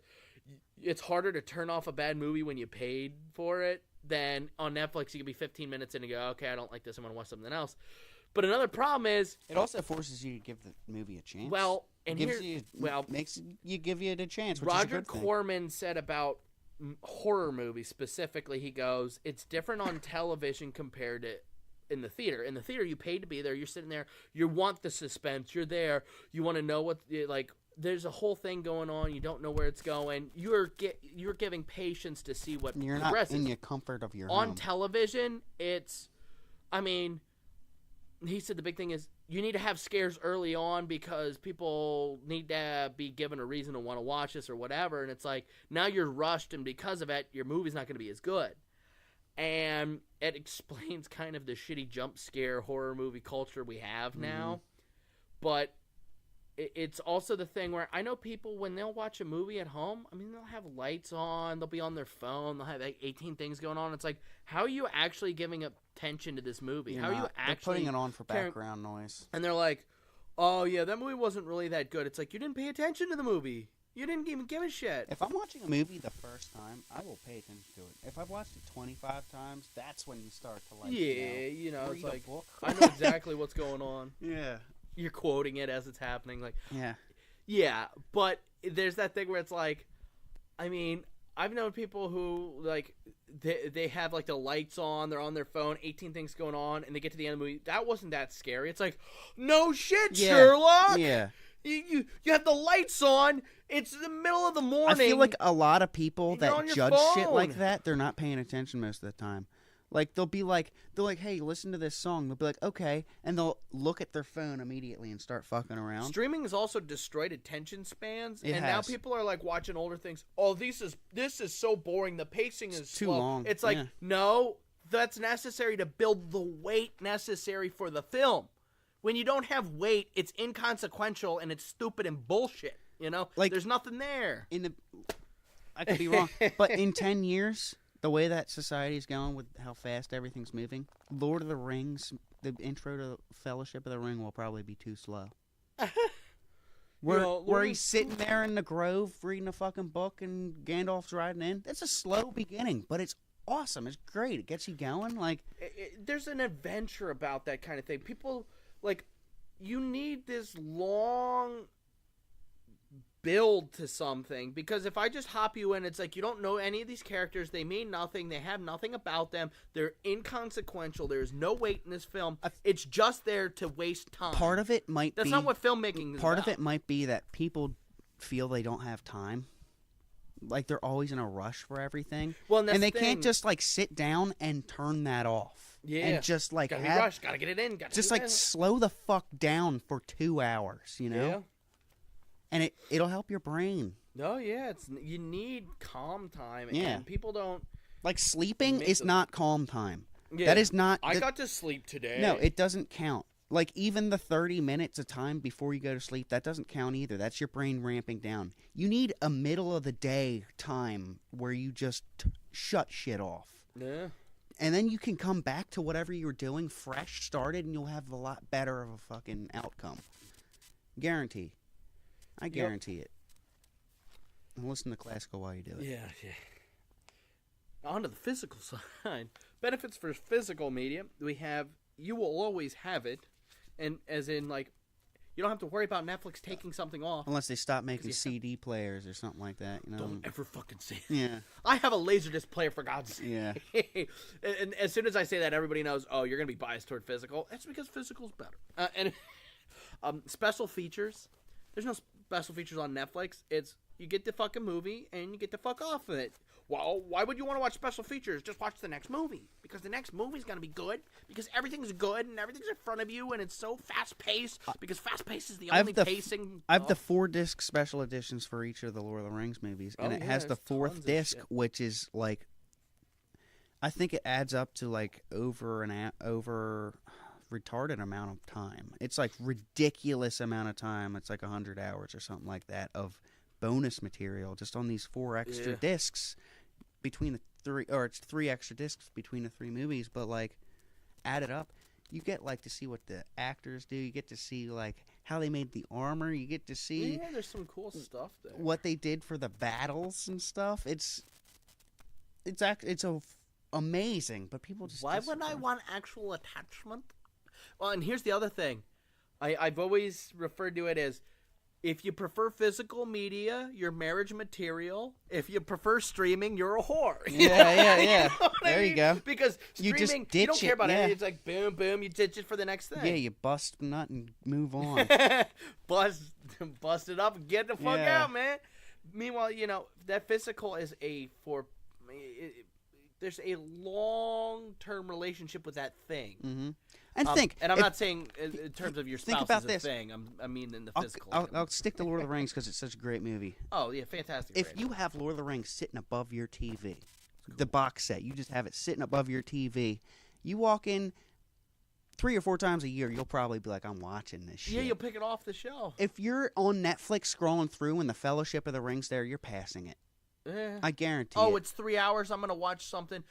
It's harder to turn off a bad movie when you paid for it than on Netflix. You can be 15 minutes in and go, okay, I don't like this, I'm going to watch something else. But another problem is It also forces you to give the movie a chance. well, and gives here, you, makes you give you a chance. Which is a Roger good thing. Corman said about horror movies specifically, he goes, it's different on television compared to in the theater. In the theater, you paid to be there. You're sitting there. You want the suspense. You're there. You want to know what, like, there's a whole thing going on. You don't know where it's going. You're giving patience to see what You're progresses. not in the comfort of your On home. television, I mean, he said the big thing is you need to have scares early on because people need to be given a reason to want to watch this or whatever. And it's like, now you're rushed, and because of it, your movie's not going to be as good. And it explains kind of the shitty jump scare horror movie culture we have now. But it's also the thing where I know people, when they'll watch a movie at home, I mean, they'll have lights on, they'll be on their phone, they'll have like 18 things going on. It's like, how are you actually giving attention to this movie? How are you actually They're putting it on for background noise. And they're like, oh, yeah, that movie wasn't really that good. It's like, you didn't pay attention to the movie. You didn't even give a shit. If I'm watching a movie the first time, I will pay attention to it. If I've watched it 25 times, that's when you start to like. It's read a like, book. I know exactly what's going on. Yeah. You're quoting it as it's happening. Like, Yeah. yeah, but there's that thing where it's like, I mean, I've known people who, like, they have, like, the lights on, they're on their phone, 18 things going on, and they get to the end of the movie. That wasn't that scary. It's like, no shit, Yeah. Sherlock! Yeah. You have the lights on. It's the middle of the I morning. feel like a lot of people You're on that your judge shit like phone. that, they're not paying attention most of the time. Like they're like, hey, listen to this song. They'll be like, okay, and they'll look at their phone immediately and start fucking around. Streaming has also destroyed attention spans, It and now has. people are like watching older things. Oh, this is so boring. The pacing is too slow. long, It's like, yeah. no, that's necessary to build the weight necessary for the film. When you don't have weight, it's inconsequential and it's stupid and bullshit. You know, Like- there's nothing there. I could be wrong, but in 10 years, the way that society is going with how fast everything's moving, Lord of the Rings, the intro to Fellowship of the Ring will probably be too slow. Where, know, where Lord he's of- sitting there in the grove reading a fucking book and Gandalf's riding in. That's a slow beginning, but it's awesome. It's great. It gets you going. Like, There's an adventure about that kind of thing. People, like, you need this long build to something, because if I just hop you in, it's like you don't know any of these characters. They mean nothing. They have nothing about them. They're inconsequential. There's no weight in this film. It's just there to waste time. part of it might That's be not what filmmaking is part about. of it might be that people feel they don't have time. Like they're always in a rush for everything. Well, and that's and they the can't thing. just like sit down and turn that off. Yeah. And just like Gotta be have, rushed. Gotta get it in. Gotta just do like that. slow the fuck down for 2 hours, you know? Yeah. And it'll help your brain. No, yeah. You need calm time. Yeah. And people don't. Like sleeping Make is them- not calm time. Yeah. That is not I that- got to sleep today. No, it doesn't count. Like even the 30 minutes of time before you go to sleep, that doesn't count either. That's your brain ramping down. You need a middle of the day time where you just shut shit off. Yeah. And then you can come back to whatever you're doing fresh started and you'll have a lot better of a fucking outcome. Guarantee. I guarantee it. And listen to classical while you do it. Yeah, yeah. On to the physical side. Benefits for physical media. We have, you will always have it. And as in, like, you don't have to worry about Netflix taking something off. Unless they stop making you- CD players or something like that, you know. Don't ever fucking say it. Yeah. I have a Laserdisc player, for God's sake. Yeah. And as soon as I say that, everybody knows, oh, you're going to be biased toward physical. That's because physical's better. And special features. There's no special features on Netflix. It's you get the fucking movie and you get the fuck off of it. Well, why would you want to watch special features? Just watch the next movie. Because the next movie's going to be good. Because everything's good and everything's in front of you and it's so fast-paced. Because fast-paced is the only pacing. I have the 4-disc special editions for each of the Lord of the Rings movies, and Oh, it yeah, has the there's tons 4th of disc, shit. which is like, I think it adds up to like over retarded amount of time. It's like ridiculous amount of time. It's like 100 hours or something like that of bonus material just on these 4 extra Yeah. discs between the 3, or it's 3 extra discs between the 3 movies, but like add it up, you get like to see what the actors do. You get to see like how they made the armor. You get to see Yeah, there's some cool stuff there. what they did for the battles and stuff. It's amazing, but people just Why disregard. would I want actual attachment? Well, and here's the other thing. I've always referred to it as, if you prefer physical media, you're marriage material. If you prefer streaming, you're a whore. Yeah. You know there you go. Because You just streaming, ditch you don't care it, about yeah. it. It's like boom, boom, you ditch it for the next thing. Yeah, you bust a nut and move on. bust it up and get the fuck Yeah. out, man. Meanwhile, that physical is there's a long-term relationship with that thing. Mm-hmm. And and I'm not saying in terms of your spouse about is a this. thing. I mean in the I'll, physical. I'll stick to Lord of the Rings because it's such a great movie. Oh yeah, fantastic. If you have Lord of the Rings sitting above your TV, the box set, you just have it sitting above your TV. You walk in 3 or 4 times a year, you'll probably be like, I'm watching this shit. Yeah, you'll pick it off the shelf. If you're on Netflix scrolling through and the Fellowship of the Ring's there, you're passing it. Yeah. I guarantee Oh, it. it's 3 hours. I'm gonna watch something.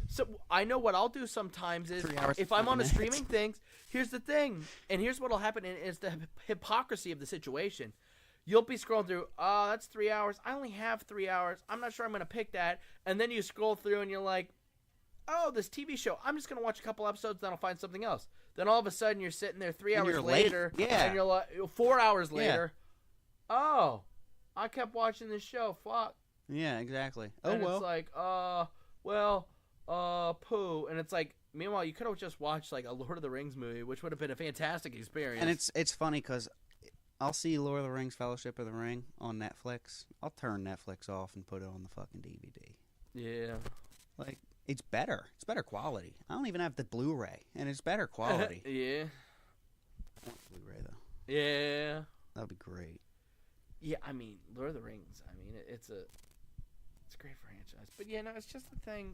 So I know what I'll do sometimes is 3 hours if and I'm on 40 a streaming thing. Here's the thing, and here's what'll happen is the hypocrisy of the situation. You'll be scrolling through. Oh, that's 3 hours. I only have 3 hours. I'm not sure I'm gonna pick that. And then you scroll through and you're like, oh, this TV show. I'm just gonna watch a couple episodes, then I'll find something else. Then all of a sudden you're sitting there 3 And hours you're late. later, Yeah. and you're like 4 hours later. Oh, I kept watching this show. Fuck. Yeah, exactly. And well. it's like, poo. And it's like, meanwhile, you could have just watched like a Lord of the Rings movie, which would have been a fantastic experience. And it's funny because I'll see Lord of the Rings Fellowship of the Ring on Netflix. I'll turn Netflix off and put it on the fucking DVD. yeah. Like, it's better. It's better quality. I don't even have the Blu-ray, and it's better quality. Yeah. I want Blu-ray, though. Yeah. That'd be great. Yeah, I mean, Lord of the Rings, I mean, it's a great franchise. But, it's just the thing,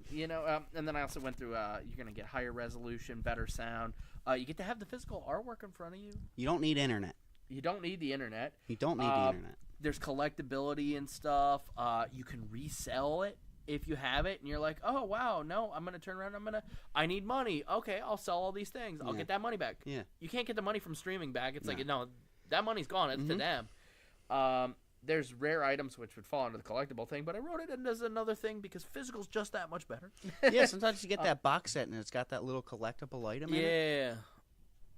and then I also went through, you're going to get higher resolution, better sound. You get to have the physical artwork in front of you. You don't need internet. You don't need the internet. You don't need the internet. There's collectability and stuff. You can resell it if you have it, and you're like, oh, wow, no, I'm going to turn around, I need money. Okay, I'll sell all these things. I'll get that money back. Yeah. You can't get the money from streaming back. It's No. like, no, that money's gone. It's to them. There's rare items which would fall under the collectible thing, but I wrote it in as another thing because physical's just that much better. Yeah, sometimes you get that box set and it's got that little collectible item in it. Yeah.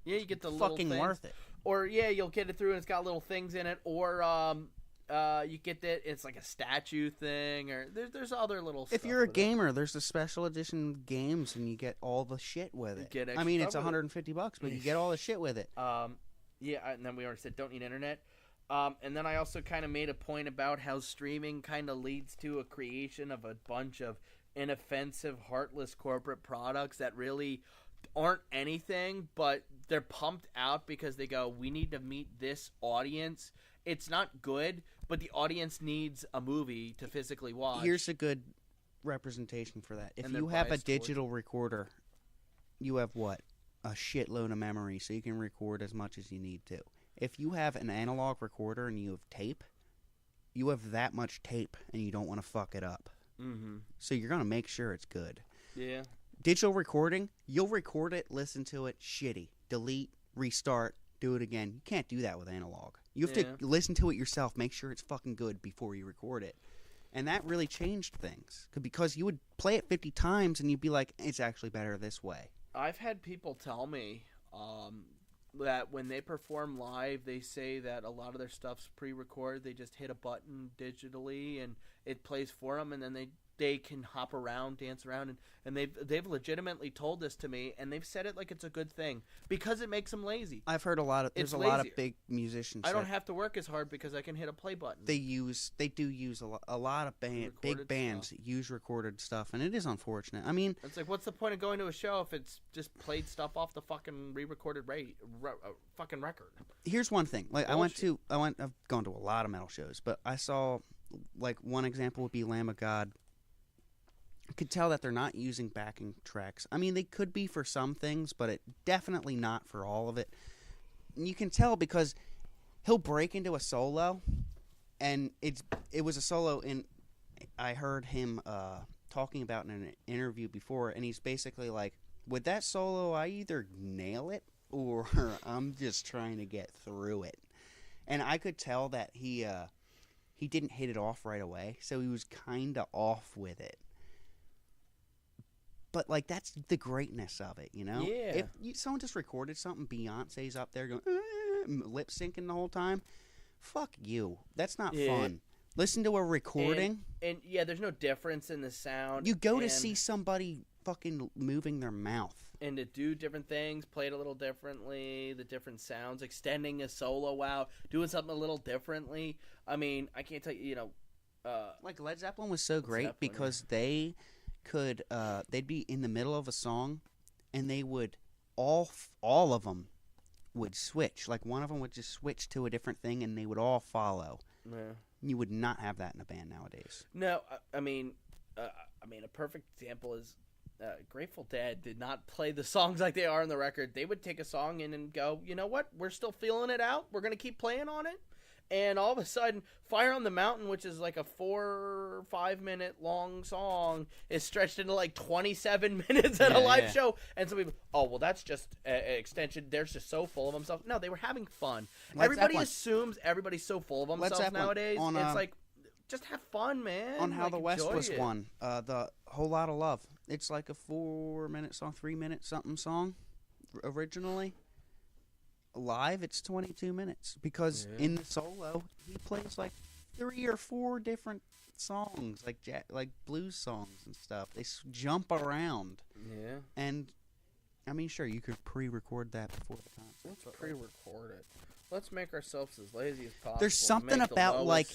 Yeah, you get the little Fucking things. worth it. Or, you'll get it through and it's got little things in it. Or, you get that it's like a statue thing. Or there's other little stuff. If you're a with it. gamer, there's the special edition games and you get all the shit with it. get I extra mean, stuff it's with it. $150, but you get all the shit with it. Yeah, and then we already said don't need internet. And then I also kind of made a point about how streaming kind of leads to a creation of a bunch of inoffensive, heartless corporate products that really aren't anything, but they're pumped out because they go, we need to meet this audience. It's not good, but the audience needs a movie to physically watch. Here's a good representation for that. If And they're you have a biased towards digital recorder, you have what? A shitload of memory, so you can record as much as you need to. If you have an analog recorder and you have tape, you have that much tape and you don't want to fuck it up. Mm-hmm. So you're going to make sure it's good. Yeah. Digital recording, you'll record it, listen to it, shitty, delete, restart, do it again. You can't do that with analog. You have to listen to it yourself, make sure it's fucking good before you record it. And that really changed things. Because you would play it 50 times and you'd be like, it's actually better this way. I've had people tell me that when they perform live, they say that a lot of their stuff's pre-recorded. They just hit a button digitally and it plays for them, and then they can hop around, dance around, and they've legitimately told this to me, and they've said it like it's a good thing because it makes them lazy. I've heard there's a lot of big musicians. I don't have to work as hard because I can hit a play button. They do use a lot of big bands use recorded stuff, and it is unfortunate. I mean, it's like, what's the point of going to a show if it's just played stuff off the fucking re-recorded fucking record? Here's one thing. Like I've gone to a lot of metal shows, but I saw, like, one example would be Lamb of God. I could tell that they're not using backing tracks. I mean, they could be for some things, but definitely not for all of it. And you can tell because he'll break into a solo, and it was a solo, and I heard him talking about in an interview before, and he's basically like, with that solo, I either nail it or I'm just trying to get through it. And I could tell that he didn't hit it off right away, so he was kind of off with it. But like that's the greatness of it, you know. Yeah. If someone just recorded something, Beyonce's up there going lip syncing the whole time. Fuck you. That's not fun. Listen to a recording. And yeah, there's no difference in the sound. You go to see somebody fucking moving their mouth. And to do different things, play it a little differently, the different sounds, extending a solo out, doing something a little differently. I mean, I can't tell you, you know. Like Led Zeppelin was so great because they could, they'd be in the middle of a song, and they would, all of them would switch. Like one of them would just switch to a different thing, and they would all follow. Yeah. You would not have that in a band nowadays. No, I mean, a perfect example is Grateful Dead did not play the songs like they are on the record. They would take a song in and go, you know what? We're still feeling it out. We're going to keep playing on it. And all of a sudden, Fire on the Mountain, which is like a 4 or 5 minute long song, is stretched into like 27 minutes at a live show. And some people, oh, well, that's just an extension. They're just so full of themselves. No, they were having fun. Everybody assumes everybody's so full of themselves nowadays. It's like, just have fun, man. On How the West Was it. Won, the Whole Lot of Love. It's like a 4 minute song, 3 minute something song originally. Live, it's 22 minutes because in the solo, he plays like 3 or 4 different songs, like blues songs and stuff. They jump around. Yeah. And, I mean, sure, you could pre-record that before the concert. Let's pre-record it. Let's make ourselves as lazy as possible. There's something about like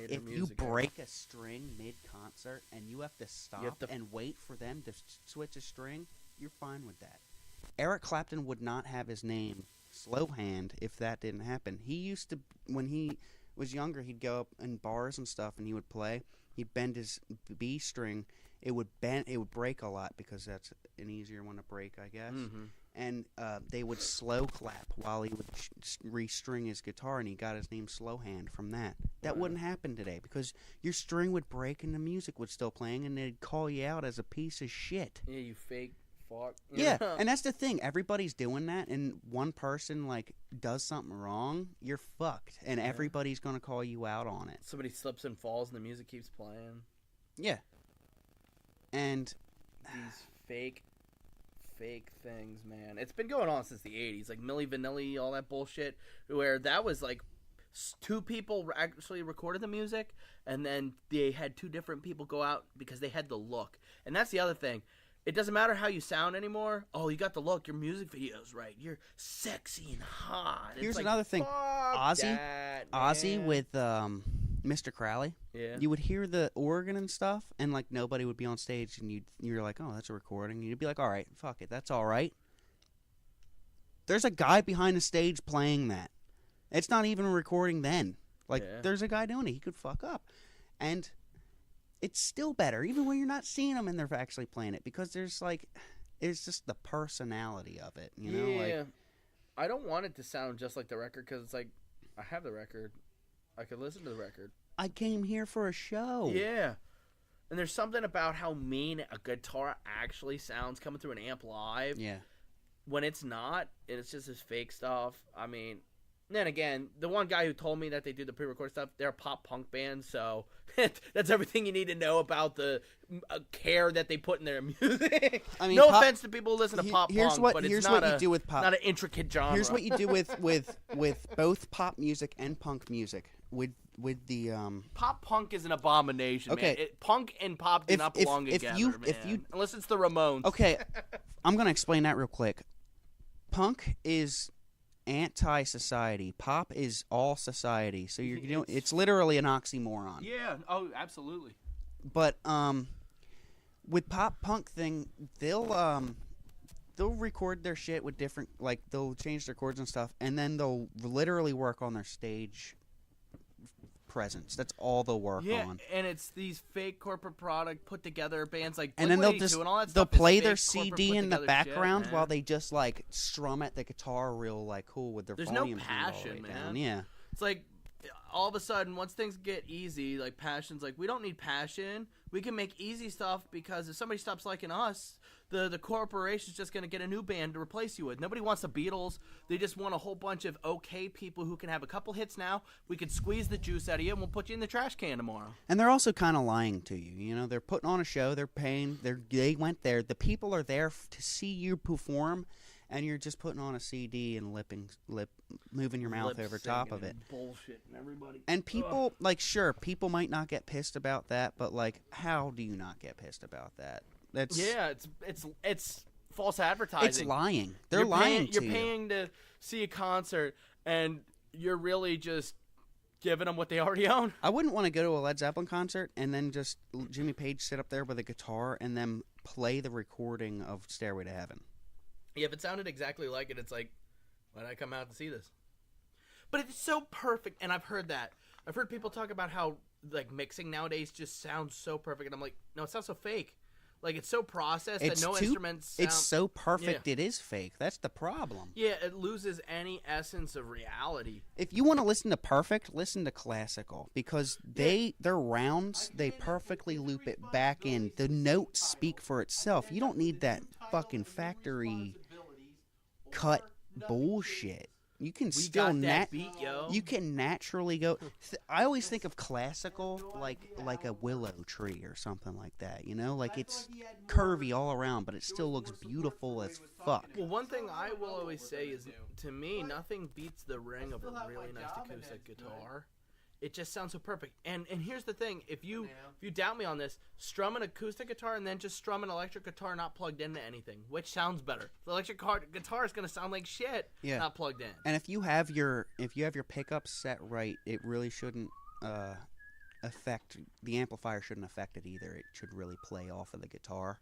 if you break a string mid-concert and you have to stop and wait for them to switch a string, you're fine with that. Eric Clapton would not have his name Slowhand if that didn't happen. He used to, when he was younger, he'd go up in bars and stuff and he would play. He'd bend his B string. It would break a lot because that's an easier one to break, I guess. Mm-hmm. And they would slow clap while he would restring his guitar, and he got his name Slowhand from that. That wouldn't happen today because your string would break and the music would still playing, and they'd call you out as a piece of shit. Yeah, you fake fuck. Yeah, and that's the thing. Everybody's doing that, and one person like does something wrong, you're fucked, and everybody's gonna call you out on it. Somebody slips and falls, and the music keeps playing. Yeah, and these fake things, man. It's been going on since the 80s, like Milli Vanilli, all that bullshit, where that was like 2 people actually recorded the music, and then they had 2 different people go out because they had the look. And that's the other thing. It doesn't matter how you sound anymore. Oh, you got the look. Your music video's right. You're sexy and hot. Here's like, another thing. Ozzy man. with Mr. Crowley. Yeah. You would hear the organ and stuff, and like nobody would be on stage, and you're like, oh, that's a recording. And you'd be like, all right, fuck it, that's all right. There's a guy behind the stage playing that. It's not even a recording then. Like, there's a guy doing it. He could fuck up. And it's still better, even when you're not seeing them and they're actually playing it, because there's like, it's just the personality of it, you know? Yeah. Like, I don't want it to sound just like the record, because it's like, I have the record. I could listen to the record. I came here for a show. Yeah. And there's something about how mean a guitar actually sounds coming through an amp live. Yeah. When it's not, and it's just this fake stuff. I mean, then again, the one guy who told me that they do the pre-record stuff, they're a pop punk band, so that's everything you need to know about the care that they put in their music. I mean, no offense to people who listen to pop punk, but it's not an intricate genre. Here's what you do with both pop music and punk music. With the pop punk is an abomination. Okay, man. Punk and pop do not belong together, man. Unless it's the Ramones. Okay, I'm gonna explain that real quick. Punk is anti-society. Pop is all society. So it's literally an oxymoron. Yeah. Oh, absolutely. But with pop punk thing, they'll record their shit with different, like, they'll change their chords and stuff, and then they'll literally work on their stage presence. That's all they'll work on. Yeah, and it's these fake corporate product put together bands like and then they'll play their CD in the background while they just like strum at the guitar real like cool with their There's volumes no passion, all the way man. Down. Yeah, it's like all of a sudden, once things get easy, like passion's like, we don't need passion. We can make easy stuff because if somebody stops liking us, the corporation's just going to get a new band to replace you with. Nobody wants the Beatles. They just want a whole bunch of okay people who can have a couple hits now. We can squeeze the juice out of you, and we'll put you in the trash can tomorrow. And they're also kind of lying to you. You know, they're putting on a show. They're paying. They went there. The people are there to see you perform, and you're just putting on a CD and moving your mouth over top of it. Bullshit, and everybody. And people, sure, people might not get pissed about that, but how do you not get pissed about that? It's false advertising. It's lying. They're lying to you. You're paying to see a concert, and you're really just giving them what they already own. I wouldn't want to go to a Led Zeppelin concert and then just Jimmy Page sit up there with a guitar and then play the recording of Stairway to Heaven. Yeah, if it sounded exactly like it, it's like, why'd I come out to see this? But it's so perfect, and I've heard that. I've heard people talk about how mixing nowadays just sounds so perfect, and I'm like, no, it sounds so fake. Like, it's so processed that no instruments sound... It's so perfect it is fake. That's the problem. Yeah, it loses any essence of reality. If you want to listen to perfect, listen to classical. Because their rounds, they perfectly loop it back in. The notes speak for itself. You don't need that fucking factory cut bullshit. You can you can naturally go. I always think of classical like a willow tree or something like that. You know, like it's curvy all around, but it still looks beautiful as fuck. Well, one thing I will always say is, to me, nothing beats the ring of a really nice acoustic guitar. It just sounds so perfect. And here's the thing: if you doubt me on this, strum an acoustic guitar and then just strum an electric guitar not plugged into anything. Which sounds better? The electric guitar is going to sound like shit, not plugged in. And if you have your pickups set right, it really shouldn't affect the amplifier. Shouldn't affect it either. It should really play off of the guitar.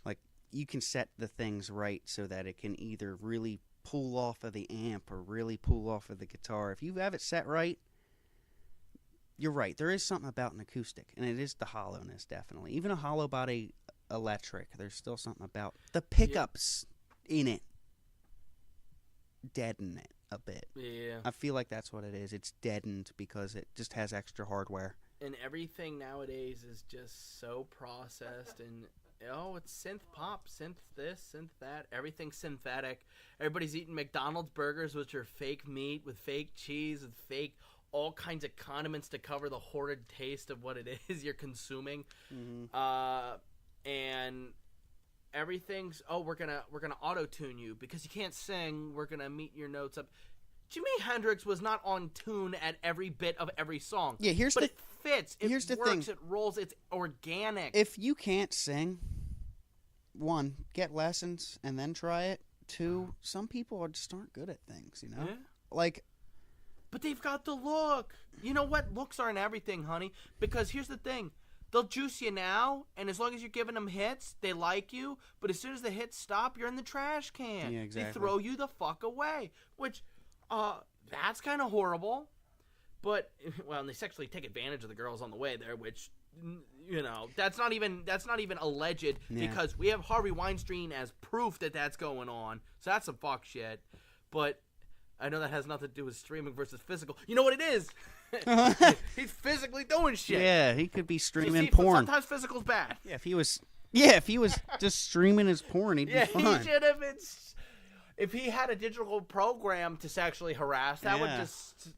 Like, you can set the things right so that it can either really pull off of the amp or really pull off of the guitar. If you have it set right. You're right. There is something about an acoustic, and it is the hollowness, definitely. Even a hollow body electric, there's still something about the pickups in it deaden it a bit. Yeah. I feel like that's what it is. It's deadened because it just has extra hardware. And everything nowadays is just so processed, and it's synth pop, synth this, synth that. Everything's synthetic. Everybody's eating McDonald's burgers, which are fake meat with fake cheese with fake all kinds of condiments to cover the horrid taste of what it is you're consuming. Mm-hmm. And everything's, we're gonna auto-tune you because you can't sing. We're gonna meet your notes up. Jimi Hendrix was not on tune at every bit of every song. Yeah, but it fits. It here's works. The thing. It rolls. It's organic. If you can't sing, 1, get lessons and then try it. 2, some people just aren't good at things. You know, But they've got the look. You know what? Looks aren't everything, honey. Because here's the thing. They'll juice you now, and as long as you're giving them hits, they like you. But as soon as the hits stop, you're in the trash can. Yeah, exactly. They throw you the fuck away. Which, that's kind of horrible. But, and they sexually take advantage of the girls on the way there, which, that's not even alleged because we have Harvey Weinstein as proof that that's going on. So that's some fuck shit. But I know that has nothing to do with streaming versus physical. You know what it is? He's physically doing shit. Yeah, he could be streaming porn. Sometimes physical's bad. Yeah, if he was just streaming his porn, he'd be fine. He should have been. If he had a digital program to sexually harass, that would just.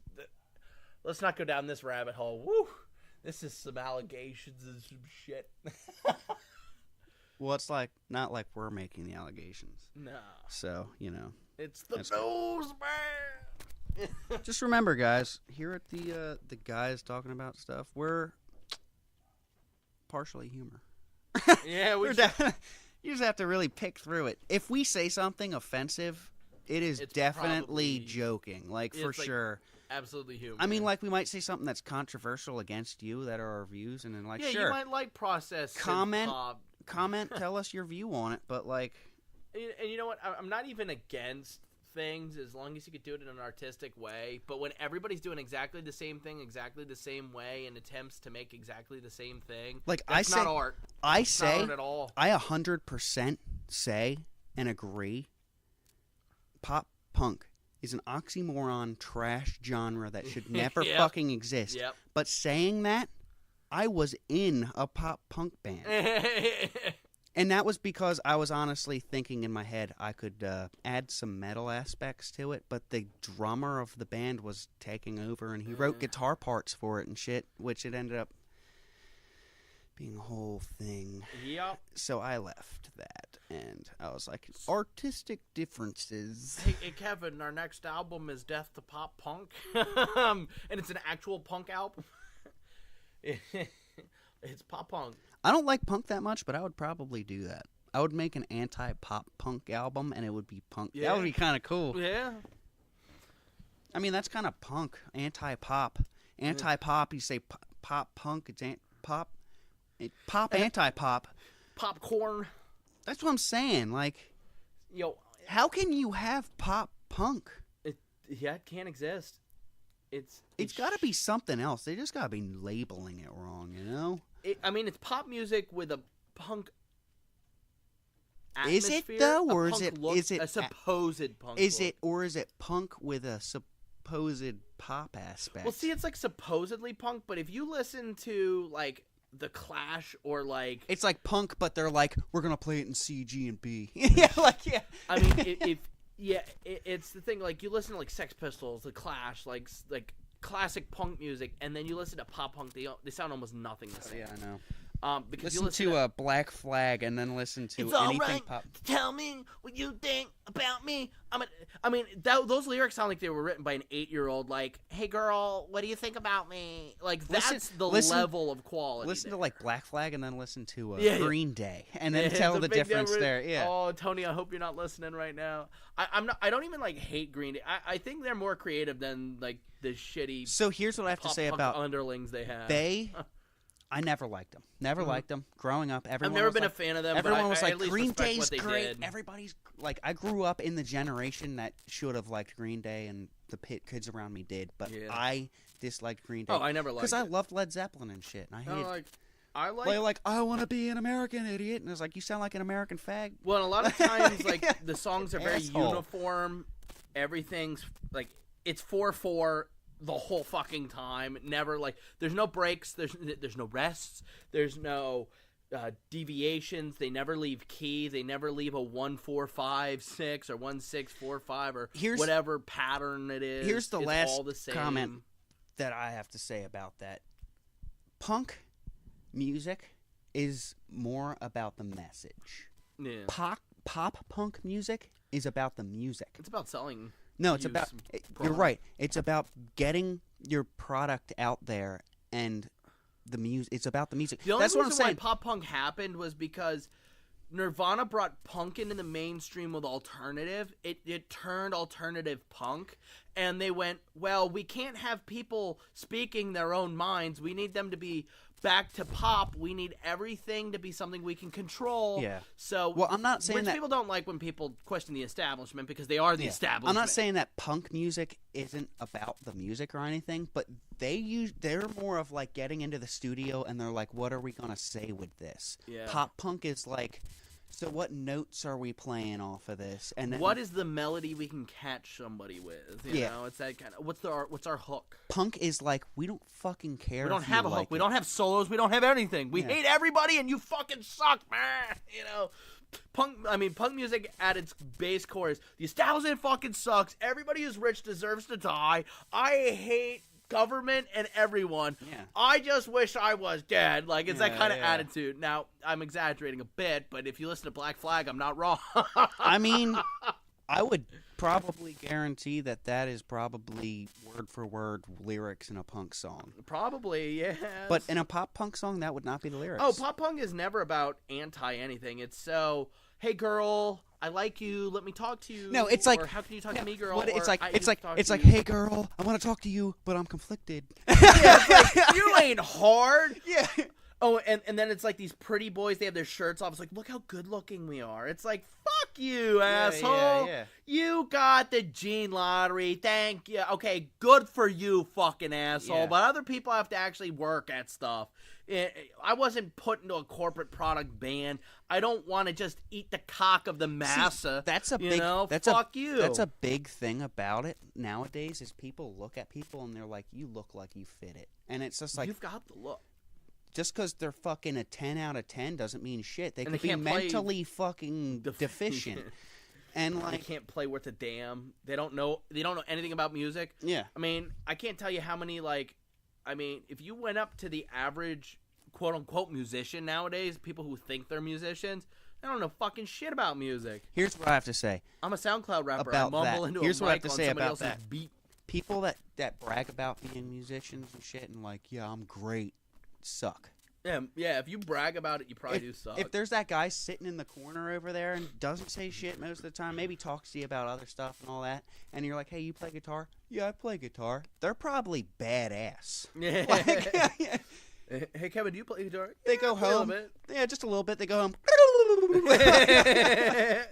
Let's not go down this rabbit hole. Woo! This is some allegations and some shit. Well, it's not like we're making the allegations. No. So, It's the news, man. Just remember, guys, here at the guys talking about stuff, we're partially humor. Yeah, you just have to really pick through it. If we say something offensive, it's definitely joking, for sure. Absolutely humor. I mean, we might say something that's controversial against you that are our views, and then sure, you might like process comment, tell us your view on it, but And you know what? I'm not even against things as long as you could do it in an artistic way. But when everybody's doing exactly the same thing, exactly the same way, and attempts to make exactly the same thing, that's not art. It's not art at all. I 100% say and agree. Pop punk is an oxymoron trash genre that should never Yep. fucking exist. Yep. But saying that, I was in a pop punk band. And that was because I was honestly thinking in my head I could add some metal aspects to it, but the drummer of the band was taking over, and he wrote guitar parts for it and shit, which it ended up being a whole thing. Yep. So I left that, and I was like, artistic differences. Hey, Kevin, our next album is Death to Pop Punk, and it's an actual punk album. It's pop punk. I don't like punk that much, but I would probably do that. I would make an anti-pop punk album, and it would be punk. Yeah. That would be kind of cool. Yeah. I mean, that's kind of punk. Anti-pop. Anti-pop, you say pop punk, it's pop. Pop anti-pop. Popcorn. That's what I'm saying. Like, Yo, how can you have pop punk? it can't exist. It's got to be something else. They just got to be labeling it wrong, you know? I mean, it's pop music with a punk Is atmosphere. it, though, a or is punk it- look, is it a supposed punk? Is look. it, or is it punk with a supposed pop aspect? Well, see, it's like supposedly punk, but if you listen to like The Clash or like, It's like punk, but they're like, we're going to play it in C, G, and B. Yeah, like, yeah. I mean, it's the thing. Like you listen to like Sex Pistols, The Clash, like classic punk music, and then you listen to pop punk. They sound almost nothing the same. Yeah, I know. Because Listen you to a Black Flag and then listen to It's anything alright pop. to tell me what you think about me. Those lyrics sound like they were written by an 8-year-old. Like, hey girl, what do you think about me? Like that's the level of quality. Listen to like Black Flag and then listen to Yeah. Green Day and then Yeah, tell it's a the big difference there. Yeah. Oh, Tony, I hope you're not listening right now. I don't even like hate Green Day. I think they're more creative than like the shitty So here's what I have to say pop-punk about underlings they have. I never liked them. Never liked them. Growing up, everyone I've never was been like, a fan of them. everyone but was I like, at least Green respect Day's what they great. did. Everybody's like, I grew up in the generation that should have liked Green Day, and the kids around me did, but Yeah. I disliked Green Day. Oh, I never liked because it. I loved Led Zeppelin and shit, and I hated. I like. They're like, I want to be an American idiot, and it's like, you sound like an American fag. Well, and a lot of times, like the songs are very Asshole. uniform. Everything's like it's 4/4 the whole fucking time. Never like there's no breaks. There's no rests. There's no deviations. They never leave key. They never leave a 1-4-5-6 or 1-6-4-5 or whatever pattern it is. Here's the It's last all the same. comment that I have to say about that. Punk music is more about the message. Yeah. Pop punk music is about the music. It's about selling. No, it's use about. You're product. right. It's about getting your product out there and the music. It's about the music. The only That's what I'm reason why saying. pop punk happened was because Nirvana brought punk into the mainstream with alternative. It turned alternative punk, and they went, well, we can't have people speaking their own minds. We need them to be back to pop. We need everything to be something we can control. Yeah. So, Well, I'm not saying rich that- people don't like when people question the establishment because they are the establishment. I'm not saying that punk music isn't about the music or anything, but they're more of like getting into the studio and they're like, what are we gonna say with this? Yeah. Pop punk is like, so what notes are we playing off of this? And What is the melody we can catch somebody with? You know, it's that kind of. What's our hook? punk is like, we don't fucking care. We don't if have you a hook. like We it. don't have solos. We don't have anything. We Yeah. hate everybody, and you fucking suck, man. You know, punk music at its base core is the establishment fucking sucks. Everybody who's rich deserves to die. I hate government and everyone. Yeah. I just wish I was dead. Like it's that Yeah, kind of yeah. attitude. Now I'm exaggerating a bit, but if you listen to Black Flag, I'm not wrong. I mean, I would probably guarantee that is probably word for word lyrics in a punk song. Probably, yes. But in a pop punk song, that would not be the lyrics. Oh, pop punk is never about anti anything. It's so, hey girl, I like you. Let me talk to you. No, it's like, or how can you talk to me, girl? What, it's Or, like, I it's need like, to talk it's to like, you. hey girl, I want to talk to you, but I'm conflicted. Yeah, it's like, you ain't hard. Yeah. Oh, and then it's like these pretty boys. They have their shirts off. It's like, look how good looking we are. It's like, fuck you, asshole. yeah. You got the gene lottery. Thank you. Okay, good for you, fucking asshole. Yeah. But other people have to actually work at stuff. I wasn't put into a corporate product ban. I don't want to just eat the cock of the massa. That's a you big. know? That's Fuck a, you. That's a big thing about it nowadays. Is people look at people and they're like, "You look like you fit it," and it's just like You've got the look. just because they're fucking a 10 out of 10 doesn't mean shit. They And could they be can't play mentally fucking deficient. And They like, can't play worth a damn. They don't know anything about music. yeah, I mean, I can't tell you how many if you went up to the average quote unquote musician nowadays, people who think they're musicians, they don't know fucking shit about music. here's what I have to say. I'm a SoundCloud rapper. About I mumble that. into Here's a what I mic have to on say somebody about else's that. beat. People that brag about being musicians and shit and like, yeah, I'm great, suck. Yeah. If you brag about it, you probably do suck. If there's that guy sitting in the corner over there and doesn't say shit most of the time, maybe talks to you about other stuff and all that, and you're like, hey, you play guitar? Yeah, I play guitar. They're probably badass. Yeah. Like, Hey Kevin, do you play guitar? they go I play a home. little Yeah, just a little bit. They go home. bit.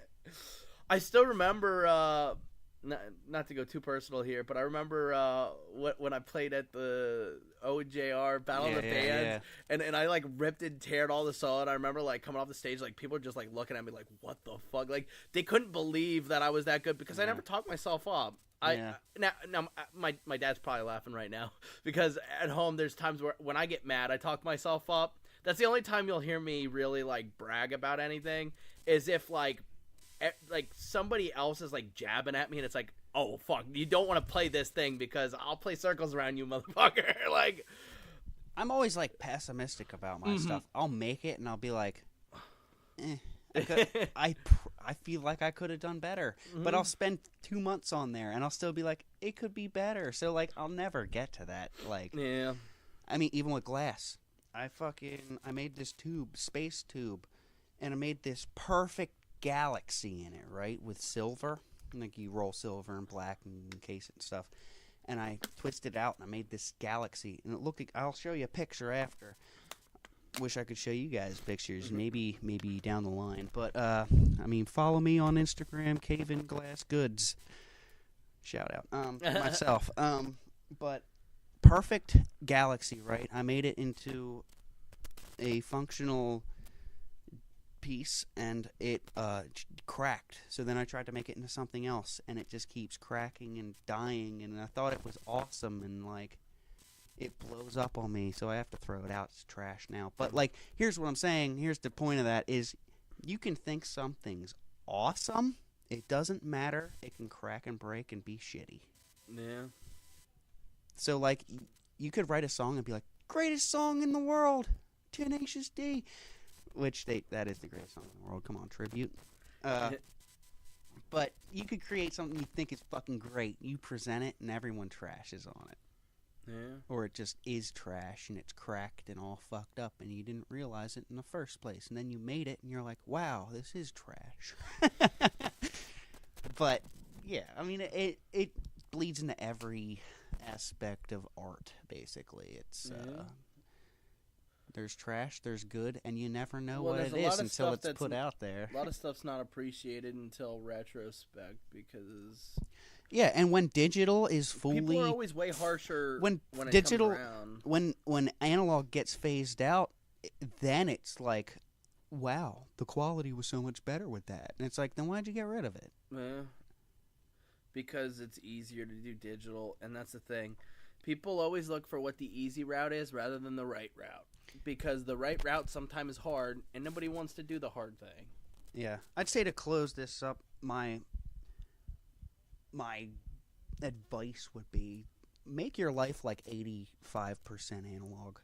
I still remember. Not to go too personal here, but I remember when I played at the OJR Battle of the Bands, and I like ripped and teared all the song. I remember like coming off the stage, like people were just like looking at me like, "What the fuck?" Like they couldn't believe that I was that good because I never talked myself up. Now my dad's probably laughing right now because at home there's times where when I get mad I talk myself up. That's the only time you'll hear me really like brag about anything is if like somebody else is like jabbing at me and it's like, oh fuck, you don't want to play this thing because I'll play circles around you, motherfucker. Like, I'm always like pessimistic about my stuff. I'll make it and I'll be like, I feel like I could have done better, but I'll spend 2 months on there and I'll still be like, it could be better. So like, I'll never get to that. Like, yeah, I mean, even with glass, I made this space tube, and I made this perfect galaxy in it, right, with silver. Like you roll silver and black and encase it and stuff. And I twisted it out and I made this galaxy. And it looked like, I'll show you a picture after. Wish I could show you guys pictures, maybe down the line. But I mean, follow me on Instagram, Caven Glass Goods. Shout out myself. But perfect galaxy, right? I made it into a functional piece and it cracked. So then I tried to make it into something else and it just keeps cracking and dying, and I thought it was awesome, and like it blows up on me, so I have to throw it out. It's trash now. But like, here's what I'm saying, here's the point of that is you can think something's awesome, it doesn't matter, it can crack and break and be shitty. yeah. So like, you could write a song and be like, greatest song in the world, Tenacious D. Which that is the greatest song in the world. Come on, tribute. But you could create something you think is fucking great. You present it, and everyone trashes on it. Yeah. Or it just is trash, and it's cracked and all fucked up, and you didn't realize it in the first place. And then you made it, and you're like, wow, this is trash. But, yeah, I mean, it bleeds into every aspect of art, basically. It's... There's trash, there's good, and you never know what it is until it's put out there. A lot of stuff's not appreciated until retrospect because... Yeah, and when digital is fully... People are always way harsher when digital, it comes around. When analog gets phased out, then it's like, wow, the quality was so much better with that. And it's like, then why'd you get rid of it? Yeah. Because it's easier to do digital, and that's the thing. People always look for what the easy route is rather than the right route. Because the right route sometimes is hard, and nobody wants to do the hard thing. Yeah. I'd say to close this up, my advice would be make your life like 85% analog.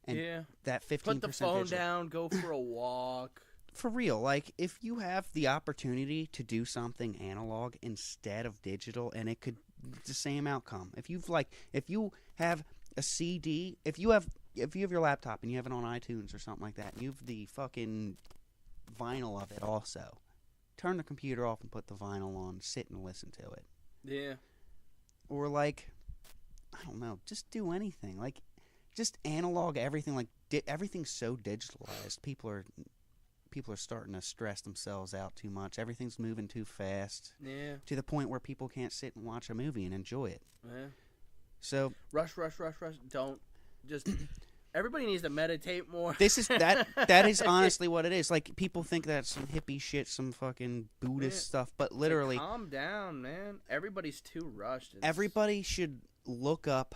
And yeah. that 15% Put the phone digital. down, go for a walk. For real, like, if you have the opportunity to do something analog instead of digital, and it could, the same outcome. If you have a CD, if you have your laptop and you have it on iTunes or something like that, and you have the fucking vinyl of it also, turn the computer off and put the vinyl on, sit and listen to it. Yeah. Or like, I don't know, just do anything. Like, just analog everything. Like, everything's so digitalized. People are people are starting to stress themselves out too much. Everything's moving too fast. Yeah. To the point where people can't sit and watch a movie and enjoy it. Yeah. So rush. Don't just. Everybody needs to meditate more. this is that is honestly what it is. Like, people think that's some hippie shit, some fucking Buddhist stuff, but literally, like, calm down, man. Everybody's too rushed. Everybody should look up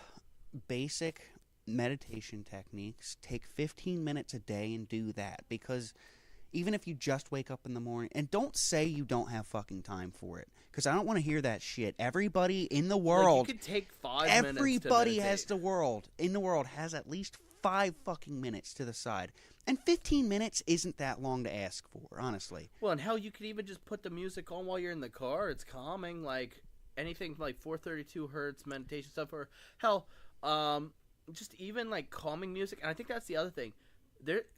basic meditation techniques. Take 15 minutes a day and do that, because even if you just wake up in the morning, and don't say you don't have fucking time for it, because I don't want to hear that shit. Everybody in the world, you could take 5 minutes. Everybody in the world has at least 5 fucking minutes to the side. And 15 minutes isn't that long to ask for, honestly. Well, and hell, you could even just put the music on while you're in the car. It's calming, like anything like 432 hertz meditation stuff, or hell, just even like calming music. And I think that's the other thing.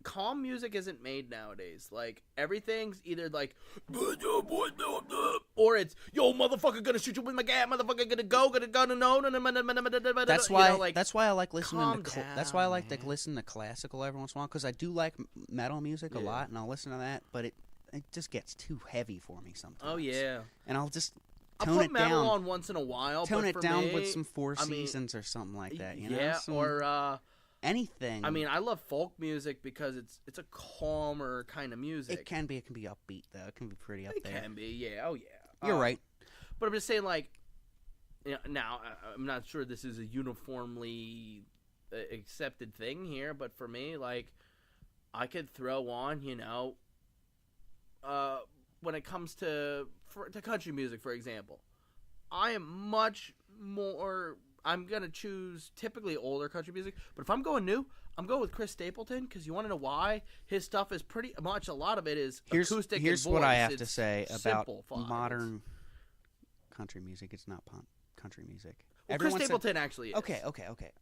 Calm music isn't made nowadays. Like, everything's either like, or it's, yo, motherfucker, gonna shoot you with my gat, motherfucker, gonna no. That's why. Like, that's why I like listening to. down, That's why I like to listen to classical every once in a while, because I do like metal music a Yeah. lot, and I'll listen to that. But it just gets too heavy for me sometimes. oh yeah. And I'll just I'll tone put it metal down. on once in a while. Tone but it for down me, with some Four I mean, Seasons or something like that. You know? yeah, Some- or anything. I mean, I love folk music because it's a calmer kind of music. it can be upbeat though. It can be pretty up It there. can be, yeah. Oh yeah. You're right. But I'm just saying, like, now I'm not sure this is a uniformly accepted thing here, but for me, like, I could throw on, when it comes to country music, for example, I am much more. I'm gonna choose typically older country music, but if I'm going new, I'm going with Chris Stapleton, because you want to know why? His stuff is pretty much, a lot of it is acoustic. Here's and what I voice. have to It's say about simplified. modern country music. It's not country music. Well, Everyone Chris said- Stapleton actually is. Okay.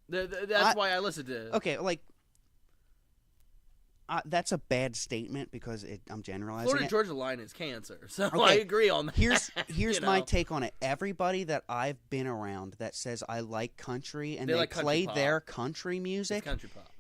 That's why I listen to. Okay, like that's a bad statement because I'm generalizing Florida it. Georgia Line is cancer, so Okay, I agree on that. Here's you my know? take on it. Everybody that I've been around that says I like country and They they like country play pop. their country It's music, country pop,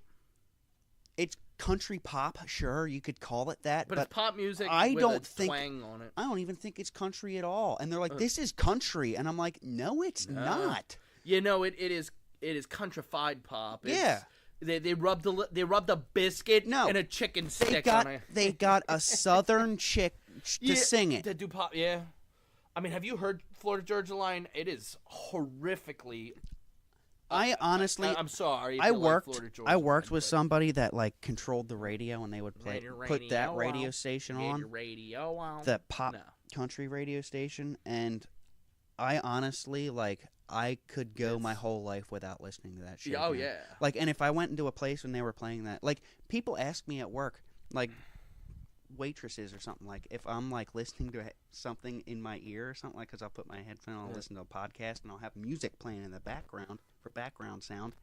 it's country pop. Sure, you could call it that, but it's pop music. I with don't a think- twang on it. I don't even think it's country at all. And they're like, "This is country," and I'm like, "No, it's No. not." It is countrified pop. It's, Yeah. They rubbed a biscuit No. and a chicken They stick got on it. they got a southern chick to sing it. To do pop, yeah. I mean, have you heard Florida Georgia Line? It is horrifically. I honestly, I'm sorry. if I you like worked. Florida Georgia I worked Line, with but somebody that like controlled the radio, and they would Get your put that radio radio on. station Get on, your radio on. the pop No. country radio station, and I honestly I could go my whole life without listening to that shit. Oh, again. yeah. Like, and if I went into a place and they were playing that, like, people ask me at work, like waitresses or something, like if I'm like listening to something in my ear or something, like, because I'll put my headphone on and listen to a podcast, and I'll have music playing in the background for background sound.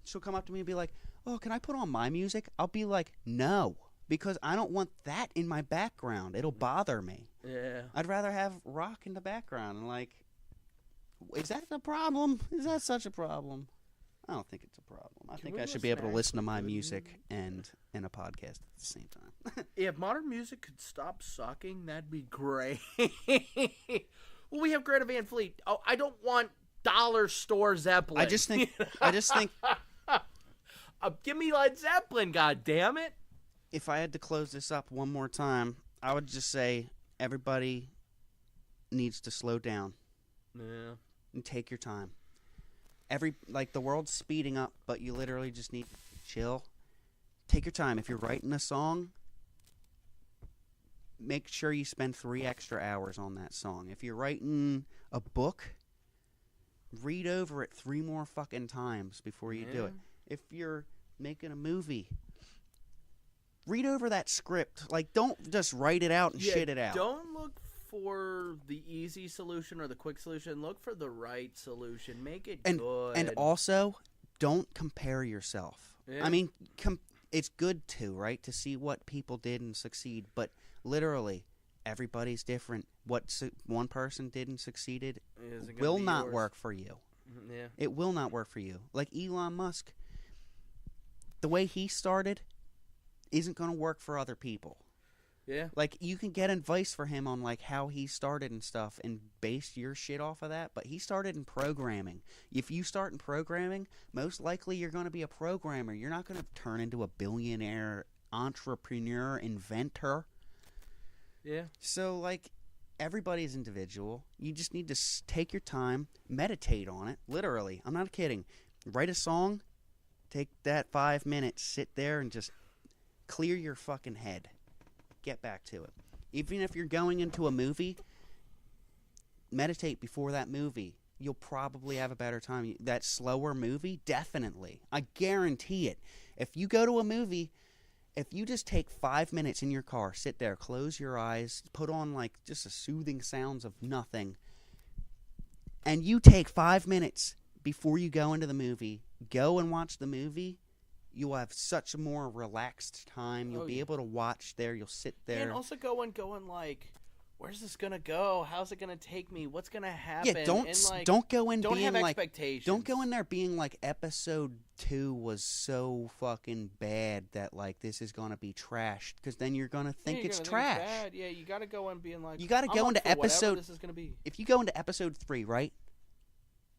She'll come up to me and be like, "Oh, can I put on my music?" I'll be like, "No, because I don't want that in my background. It'll bother me. Yeah. I'd rather have rock in the background." And like, is that the problem? Is that such a problem? I don't think it's a problem. I think we I should be able to listen to my actually- music and a podcast at the same time. If modern music could stop sucking, that'd be great. Well, we have Greta Van Fleet. Oh, I don't want dollar store Zeppelin. I just think give me Led Zeppelin, god damn it. if I had to close this up one more time, I would just say everybody needs to slow down Yeah. and take your time. The world's speeding up, but you literally just need to chill. Take your time. If you're writing a song, make sure you spend 3 extra hours on that song. If you're writing a book, read over it 3 more fucking times before you do it. If you're making a movie, read over that script. Like, don't just write it out and shit it out. Don't look for the easy solution or the quick solution. Look for the right solution. Make it good. And also, don't compare yourself. Yeah. I mean, it's good to, right, to see what people did and succeed, but literally, everybody's different. What one person did and succeeded Isn't gonna will be not yours. work for you. Yeah. It will not work for you. Like Elon Musk, the way he started isn't going to work for other people. Yeah. Like, you can get advice for him on, like, how he started and stuff and base your shit off of that, but he started in programming. If you start in programming, most likely you're going to be a programmer. You're not going to turn into a billionaire, entrepreneur, inventor. Yeah. So, like, everybody's individual. You just need to take your time, meditate on it, literally. I'm not kidding. Write a song, take that 5 minutes, sit there and just clear your fucking head. Get back to it. Even if you're going into a movie, meditate before that movie. You'll probably have a better time. That slower movie, definitely. I guarantee it. If you go to a movie, if you just take 5 minutes in your car, sit there, close your eyes, put on like just the soothing sounds of nothing, and you take 5 minutes before you go into the movie, go and watch the movie, you'll have such a more relaxed time. You'll be able to watch there. You'll sit there. And also going like, where's this gonna go? How's it gonna take me? What's gonna happen? Yeah, don't go in don't being have like expectations. don't go in there being like episode 2 was so fucking bad that like this is gonna be trashed, because then you're gonna think it's trash. Bad. Yeah, you gotta go in being like, you gotta go into episode. This is gonna be. If you go into episode 3, right?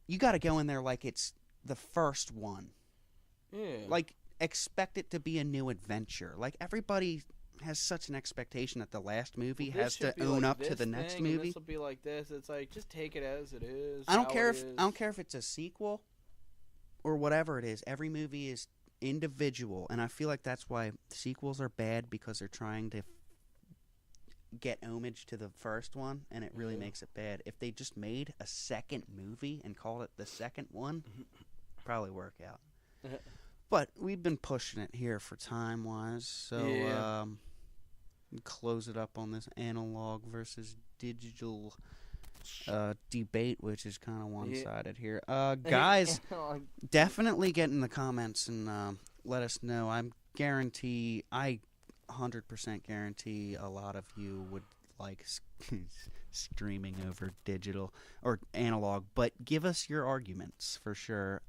You gotta go in there like it's the first one. Yeah. Like, expect it to be a new adventure. Like, everybody has such an expectation that the last movie has to own up to the next movie. This will be like this. It's like, just take it as it is. I don't care if it's a sequel or whatever it is. Every movie is individual, and I feel like that's why sequels are bad, because they're trying to get homage to the first one, and it really makes it bad. If they just made a second movie and called it the second one, probably work out. But we've been pushing it here for time-wise, so close it up on this analog versus digital debate, which is kind of one-sided here. Guys, definitely get in the comments and let us know. I 100% guarantee a lot of you would like streaming over digital or analog, but give us your arguments for sure.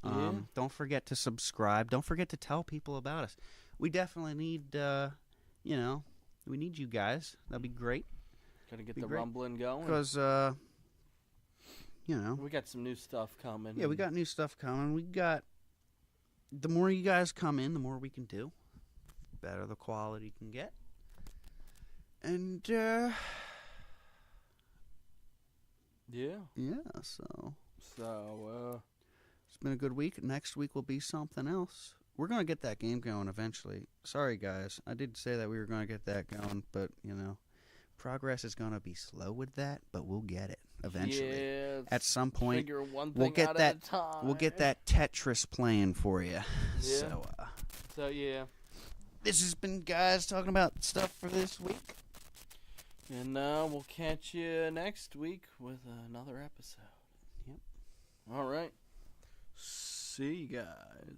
Don't forget to subscribe. Don't forget to tell people about us. We definitely need, we need you guys. That'd be great. Gotta get the rumbling going. Because, we got some new stuff coming. Yeah, we got new stuff coming. The more you guys come in, the more we can do. Better the quality can get. And, yeah, so it's been a good week. Next week will be something else. We're going to get that game going eventually. Sorry, guys. I did say that we were going to get that going, but, progress is going to be slow with that, but we'll get it eventually. Yeah, at some point, figure one we'll thing get out that at a time. we'll get that Tetris playing for you. Yeah. So yeah. This has been guys talking about stuff for this week. And we'll catch you next week with another episode. Yep. All right. See you guys.